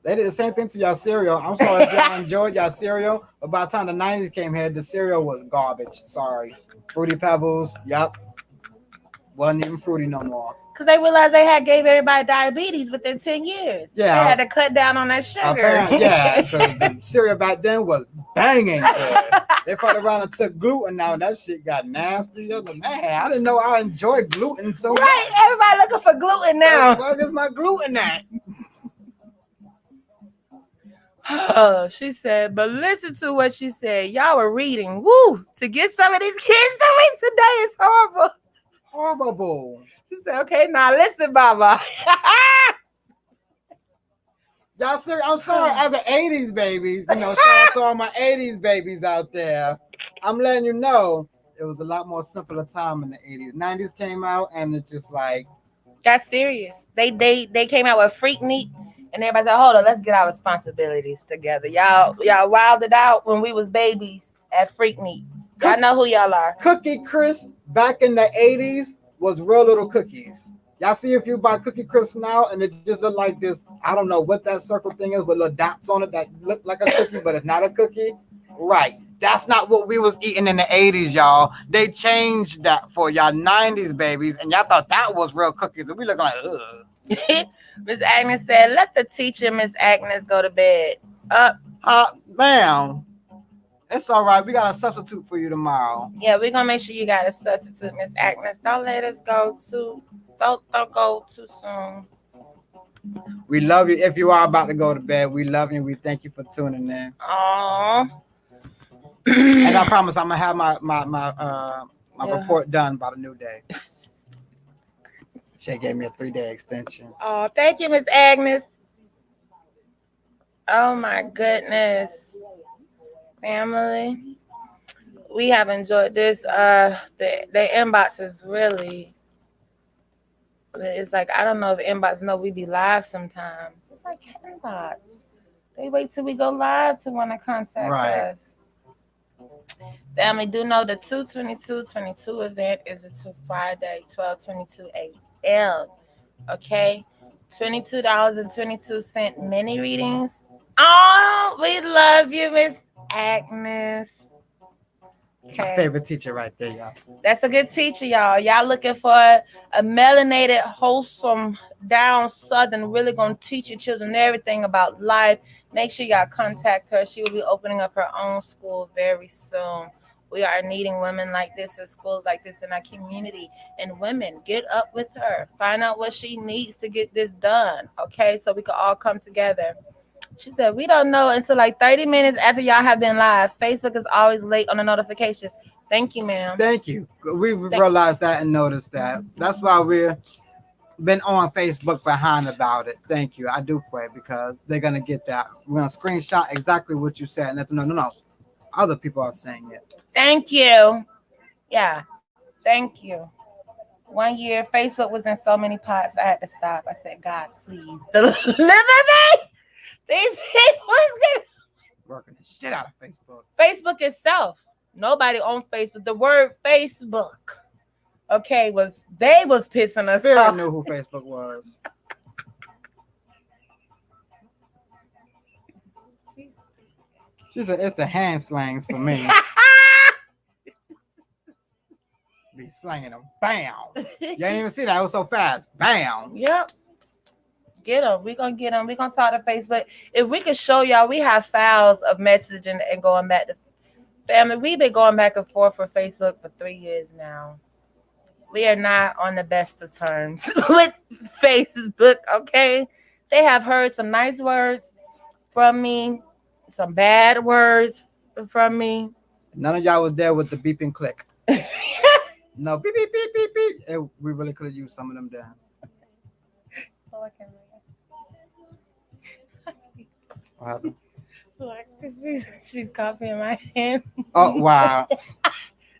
[SPEAKER 2] They did the same thing to y'all cereal. I'm sorry if y'all enjoyed y'all cereal, but by the time the 90s came here, the cereal was garbage. Sorry. Fruity Pebbles, yep. Wasn't even fruity no more.
[SPEAKER 3] Because they realized they had gave everybody diabetes within 10 years.
[SPEAKER 2] Yeah.
[SPEAKER 3] They had to cut down on that sugar.
[SPEAKER 2] Yeah, because the cereal back then was banging. They put around and took gluten out. That shit got nasty. Man, I didn't know I enjoyed gluten so much.
[SPEAKER 3] Right, everybody looking for gluten now.
[SPEAKER 2] Where is my gluten at?
[SPEAKER 3] Oh, she said, but listen to what she said. Y'all were reading. Woo! To get some of these kids to read today is horrible.
[SPEAKER 2] Horrible.
[SPEAKER 3] She said, okay, now listen, Baba.
[SPEAKER 2] Y'all serious? I'm sorry, as the 80s babies, shout out to all my 80s babies out there. I'm letting you know it was a lot more simpler time in the 80s. 90s came out and it's just like
[SPEAKER 3] got serious. They came out with Freak Neat, and everybody said, "Hold on, let's get our responsibilities together." Y'all wilded out when we was babies at Freak Neat. Y'all know who y'all are.
[SPEAKER 2] Cookie Crisp back in the 80s was real little cookies. Y'all see if you buy Cookie Crisp now and it just look like this, I don't know what that circle thing is with little dots on it that look like a cookie, but it's not a cookie. Right. That's not what we was eating in the 80s, y'all. They changed that for y'all 90s babies, and y'all thought that was real cookies. And we looking like, ugh.
[SPEAKER 3] Miss Agnes said, "Let the teacher, Miss Agnes, go to bed."
[SPEAKER 2] Ma'am, it's all right. We got a substitute for you tomorrow.
[SPEAKER 3] Yeah, we're gonna make sure you got a substitute, Miss Agnes. Don't let us go don't go too soon.
[SPEAKER 2] We love you. If you are about to go to bed, we love you. We thank you for tuning in.
[SPEAKER 3] Aww.
[SPEAKER 2] And I promise I'm gonna have my report done by the new day. She gave me a 3-day extension.
[SPEAKER 3] Oh, thank you, Miss Agnes. Oh my goodness, family. We have enjoyed this. The inbox is really. It's like I don't know if inbox know we be live sometimes. It's like inbox. They wait till we go live to want to contact us. Family, do know the 22222 event is until Friday, 12:22 a.m. Okay, $22.22 mini readings. Oh, we love you, Miss Agnes.
[SPEAKER 2] Okay. My favorite teacher right there, y'all.
[SPEAKER 3] That's a good teacher, y'all. Y'all looking for a melanated, wholesome, down southern, really gonna teach your children everything about life. Make sure y'all contact her. She will be opening up her own school very soon. We are needing women like this in schools like this in our community. And women, get up with her. Find out what she needs to get this done. Okay, so we can all come together. She said, we don't know until like 30 minutes after y'all have been live. Facebook is always late on the notifications. Thank you, ma'am.
[SPEAKER 2] Thank you. We realized that and noticed that. That's why we've been on Facebook behind about it. Thank you. I do pray because they're going to get that. We're going to screenshot exactly what you said. And no. Other people are saying it.
[SPEAKER 3] Thank you. Yeah. Thank you. One year, Facebook was in so many pots, I had to stop. I said, God, please deliver me. These people is
[SPEAKER 2] working the shit out of Facebook.
[SPEAKER 3] Facebook itself. Nobody on Facebook. The word Facebook, okay, was pissing us
[SPEAKER 2] Spirit
[SPEAKER 3] off.
[SPEAKER 2] Knew who Facebook was. She said, it's the hand slangs for me. Be slanging them. Bam. You ain't even see that. It was so fast. Bam.
[SPEAKER 3] Yep. Get them. We're going to get them. We're going to talk to Facebook. If we could show y'all, we have files of messaging and going back to family. We've been going back and forth for Facebook for 3 years now. We are not on the best of terms with Facebook, okay? They have heard some nice words from me, some bad words from me.
[SPEAKER 2] None of y'all was there with the beeping click. No, beep, beep, beep, beep, beep. We really could have used some of them down. What happened?
[SPEAKER 3] She's copying my hand.
[SPEAKER 2] Oh, wow.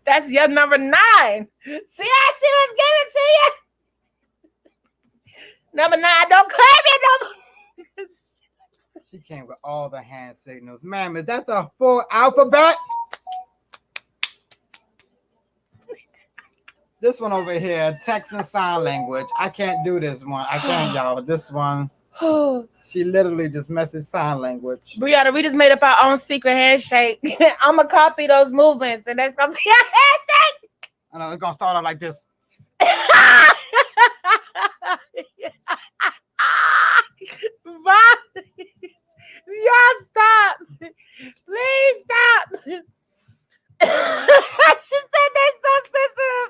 [SPEAKER 3] That's your number 9. See how she was giving to you? Number 9, don't claim it. No.
[SPEAKER 2] She came with all the hand signals. Ma'am, is that the full alphabet? This one over here, text and sign language. I can't do this one. I can't, y'all. This one, she literally just messaged sign language.
[SPEAKER 3] Brianna, we just made up our own secret handshake. I'm going to copy those movements, and that's going to be our handshake.
[SPEAKER 2] I know, it's going to start out like this.
[SPEAKER 3] Y'all stop. Please stop. She said that's so sensitive.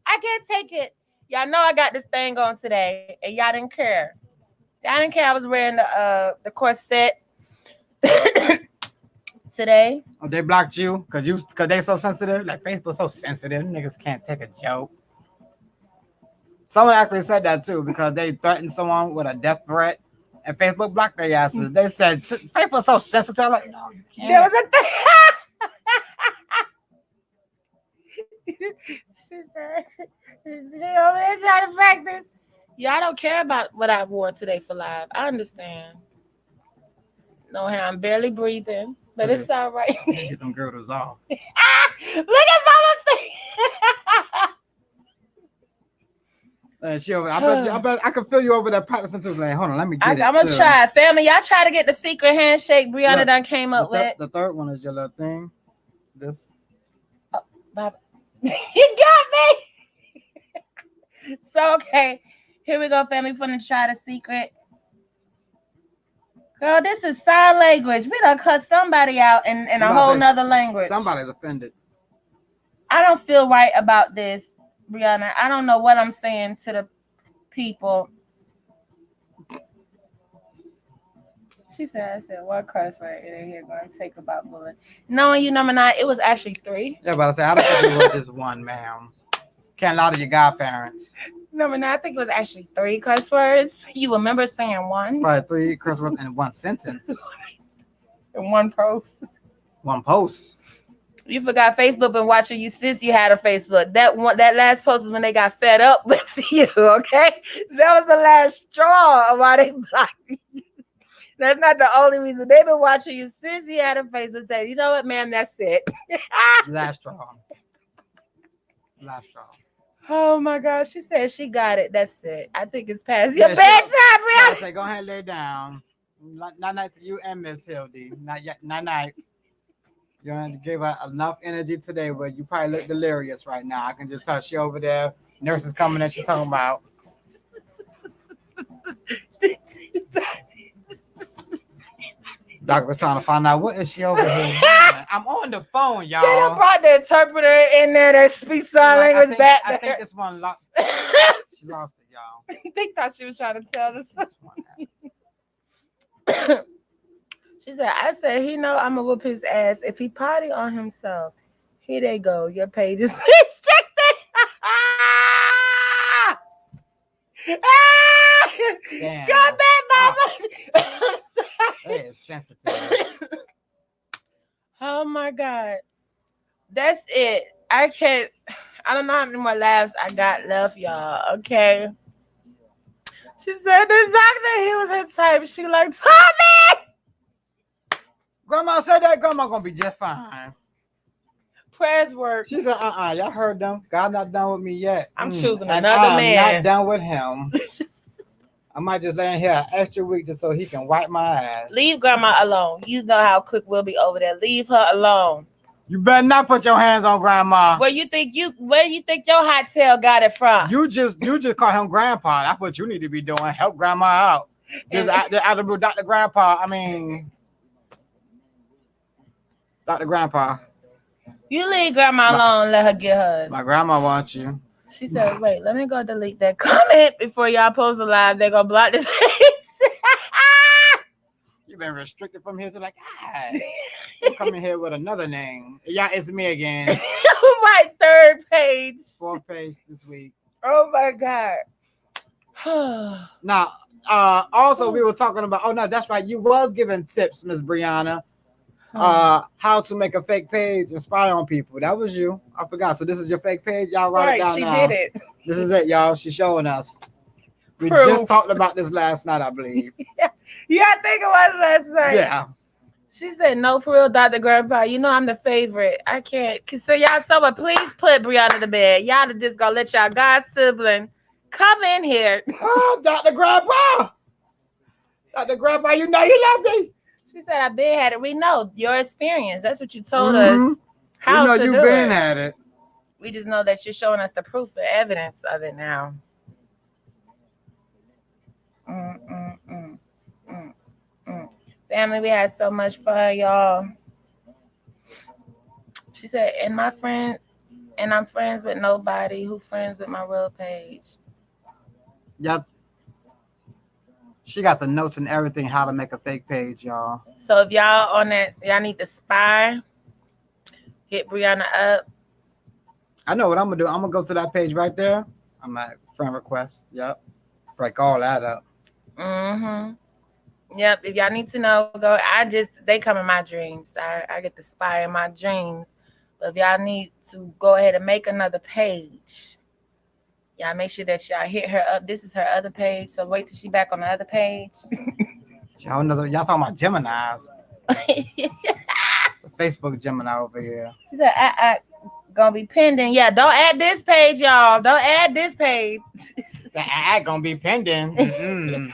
[SPEAKER 3] I can't take it. Y'all know I got this thing on today, and y'all didn't care. Y'all didn't care I was wearing the corset today.
[SPEAKER 2] Oh, they blocked you because they so sensitive? Like, Facebook's so sensitive. Niggas can't take a joke. Someone actually said that, too, because they threatened someone with a death threat And Facebook blocked their asses. They said Facebook's so sensitive. Like, no, you can't.
[SPEAKER 3] There was a thing. She said, she over there trying to practice. Y'all don't care about what I wore today for live. I understand. No, I'm barely breathing, but it's all right.
[SPEAKER 2] Get them girdles off.
[SPEAKER 3] Look at Mama's face.
[SPEAKER 2] She over. I bet I can feel you over there practicing too. Like, hold on, let me get it.
[SPEAKER 3] I'm gonna try, family. Y'all try to get the secret handshake Brianna done came up with.
[SPEAKER 2] The third one is your little thing. This.
[SPEAKER 3] Oh, Bob. You got me. So okay, here we go, family. Finna try the secret. Girl, this is sign language. We done cut somebody out in a whole nother language.
[SPEAKER 2] Somebody's offended.
[SPEAKER 3] I don't feel right about this, Brianna. I don't know what I'm saying to the people. She said, I said, what curse right in here going to take about bullying? Knowing you, number 9, it was actually 3.
[SPEAKER 2] Yeah, but I said, I don't think it was just one, ma'am. Can't lie to your godparents.
[SPEAKER 3] Number 9, I think it was actually 3 curse words. You remember saying 1?
[SPEAKER 2] Probably 3 curse words in one sentence.
[SPEAKER 3] In one post.
[SPEAKER 2] One post.
[SPEAKER 3] You forgot Facebook been watching you since you had a Facebook. That last post is when they got fed up with you, okay? That was the last straw of why they blocked you. That's not the only reason. They've been watching you since you had a Facebook. Say, you know what, ma'am, that's it.
[SPEAKER 2] Last straw. Last straw.
[SPEAKER 3] Oh my gosh, she said she got it. That's it. I think it's past your bedtime, Brianna.
[SPEAKER 2] I say, go ahead and lay down. Night to you and Miss Hildy. Night. You gave her enough energy today where you probably look delirious right now. I can just touch you over there. Nurse is coming and she's talking about. Doctor trying to find out what is she over here doing. I'm on the phone, y'all.
[SPEAKER 3] They brought the interpreter in there that speaks sign language back.
[SPEAKER 2] I think this one lost. She lost it, y'all.
[SPEAKER 3] They thought she was trying to tell us. She said, I said, he know I'm gonna whoop his ass. If he party on himself, here they go. Your page is restricted.
[SPEAKER 2] Damn.
[SPEAKER 3] Come back, mama.
[SPEAKER 2] That is sensitive.
[SPEAKER 3] Oh my God. That's it. I don't know how many more laughs I got left, y'all. Okay. She said this doctor, he was her type. She like, Tommy!
[SPEAKER 2] Grandma said that. Grandma gonna be just fine.
[SPEAKER 3] Prayers work.
[SPEAKER 2] She said, y'all heard them. God not done with me yet.
[SPEAKER 3] I'm choosing
[SPEAKER 2] and
[SPEAKER 3] another man.
[SPEAKER 2] I'm not done with him. I might just lay in here an extra week just so he can wipe my ass.
[SPEAKER 3] Leave grandma alone. You know how quick we'll be over there. Leave her alone.
[SPEAKER 2] You better not put your hands on grandma.
[SPEAKER 3] Where you think your hot tail got it from?
[SPEAKER 2] You just call him grandpa. That's what you need to be doing. Help grandma out. Just out of Dr. Grandpa. I mean, Dr. Grandpa.
[SPEAKER 3] You leave grandma alone. Let her get hers.
[SPEAKER 2] My grandma wants you.
[SPEAKER 3] She said, wait, let me go delete that comment before y'all post a live. They're going to block this face.
[SPEAKER 2] You've been restricted from here to like, you come in here with another name. Yeah, it's me again.
[SPEAKER 3] My 3rd page.
[SPEAKER 2] 4th page this week.
[SPEAKER 3] Oh, my God.
[SPEAKER 2] Now, also we were talking about, no, that's right. You was giving tips, Miss Brianna. How to make a fake page and spy on people. That was you. I forgot. So this is your fake page. Y'all write it down now.
[SPEAKER 3] She did it.
[SPEAKER 2] This is it, y'all. She's showing us. We
[SPEAKER 3] Proof.
[SPEAKER 2] just talked about this last night, I believe.
[SPEAKER 3] Yeah, I think it was last night.
[SPEAKER 2] Yeah.
[SPEAKER 3] She said, no, for real, Dr. Grandpa. You know I'm the favorite. I can't. So y'all, someone please put Brianna to bed. Y'all just gonna let y'all god sibling come in here.
[SPEAKER 2] Oh, Dr. Grandpa. Dr. Grandpa, you know you love me.
[SPEAKER 3] She said, I've been had it. We know your experience. That's what you told us how to do it.
[SPEAKER 2] You've been at it.
[SPEAKER 3] We just know that you're showing us the proof, the evidence of it now. Family, we had so much fun, y'all. She said, and I'm friends with nobody who friends with my real page.
[SPEAKER 2] Yep. She got the notes and everything, how to make a fake page, y'all.
[SPEAKER 3] So if y'all on that, y'all need to spy, hit Brianna up.
[SPEAKER 2] I know what I'm going to do. I'm going to go to that page right there. I'm at friend request. Yep. Break all that up.
[SPEAKER 3] Yep. If y'all need to know, go. They come in my dreams. I get to spy in my dreams. But if y'all need to go ahead and make another page, y'all make sure that y'all hit her up. This is her other page. So wait till she back on the other page.
[SPEAKER 2] Y'all talking about Geminis. Facebook Gemini over here.
[SPEAKER 3] She said, gonna be pending. Yeah, don't add this page, y'all. Don't add this page.
[SPEAKER 2] The ad gonna be pending.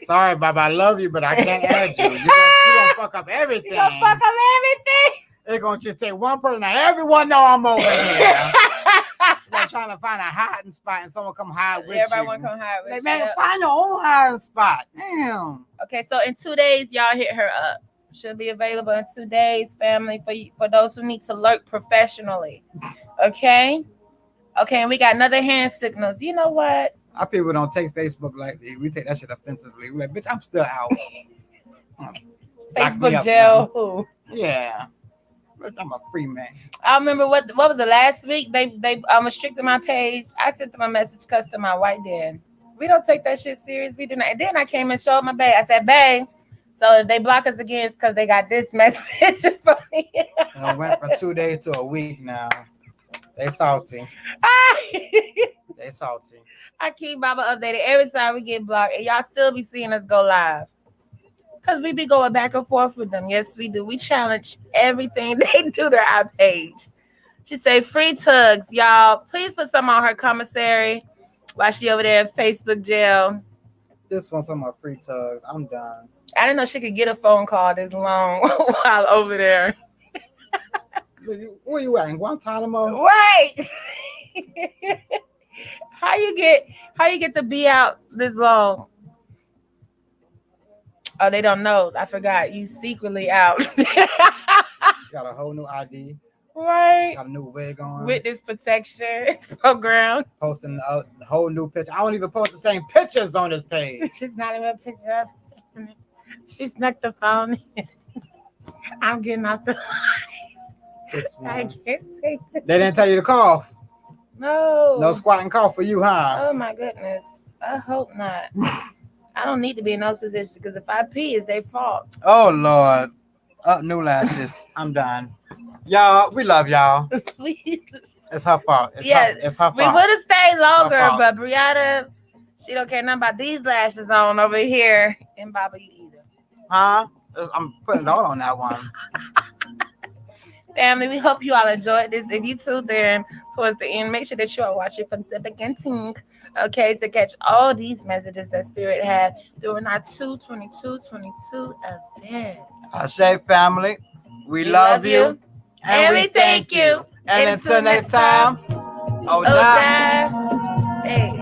[SPEAKER 2] Sorry, Baba, I love you, but I can't add you. You gonna fuck up everything.
[SPEAKER 3] You gonna fuck up everything.
[SPEAKER 2] It's gonna just take one person. Now everyone know I'm over here. Like trying to find a hiding spot and someone come hide with
[SPEAKER 3] Everybody
[SPEAKER 2] you.
[SPEAKER 3] want to come hide with
[SPEAKER 2] like,
[SPEAKER 3] you.
[SPEAKER 2] man, find your own hiding spot. Damn.
[SPEAKER 3] Okay, so in 2 days, y'all hit her up. She'll be available in 2 days, family, for those who need to lurk professionally. Okay? Okay, and we got another hand signals. You know what?
[SPEAKER 2] Our people don't take Facebook lightly. We take that shit offensively. We're like, bitch, I'm still out.
[SPEAKER 3] Facebook jail. Who?
[SPEAKER 2] Yeah. Bitch, I'm a free man.
[SPEAKER 3] I remember what was the last week? They restricted my page. I sent them a message custom my white den. We don't take that shit serious. We do not. And then I came and showed my babe. I said, babe, so if they block us again, it's because they got this message from me.
[SPEAKER 2] It went from 2 days to a week now. They salty. They salty.
[SPEAKER 3] I keep Baba updated every time we get blocked, and y'all still be seeing us go live. Because we be going back and forth with them. Yes, we do. We challenge everything they do to our page. She say, free tugs, y'all. Please put some on her commissary while she over there in Facebook jail.
[SPEAKER 2] This one from my free tugs. I'm done.
[SPEAKER 3] I didn't know she could get a phone call this long while over there.
[SPEAKER 2] Where you at? In Guantanamo?
[SPEAKER 3] Right. How you get to be out this long? Oh, they don't know. I forgot. You secretly out.
[SPEAKER 2] She got a whole new ID.
[SPEAKER 3] Right.
[SPEAKER 2] Got a new wig on.
[SPEAKER 3] Witness protection program.
[SPEAKER 2] Posting a whole new picture. I don't even post the same pictures on this page.
[SPEAKER 3] It's not even a picture of it. She snuck the phone in. I'm getting off the line. I can't say that.
[SPEAKER 2] They didn't tell you to cough.
[SPEAKER 3] No.
[SPEAKER 2] No squat and cough for you, huh?
[SPEAKER 3] Oh my goodness. I hope not. I don't need to be in those positions because if I pee, it's their fault.
[SPEAKER 2] Oh Lord. New lashes. I'm done. Y'all, we love y'all. It's her fault. It's her fault.
[SPEAKER 3] We would have stayed longer, but Brianna, she don't care nothing about these lashes on over here. And Baba, you either.
[SPEAKER 2] Huh? I'm putting it all on that one.
[SPEAKER 3] Family, we hope you all enjoyed this. If you tuned in towards the end, make sure that you are watching from the beginning, okay, to catch all these messages that Spirit had during our 2/22/22 event.
[SPEAKER 2] Ashe family, we love you.
[SPEAKER 3] And we thank you.
[SPEAKER 2] And until next time,
[SPEAKER 3] Oda. Hey,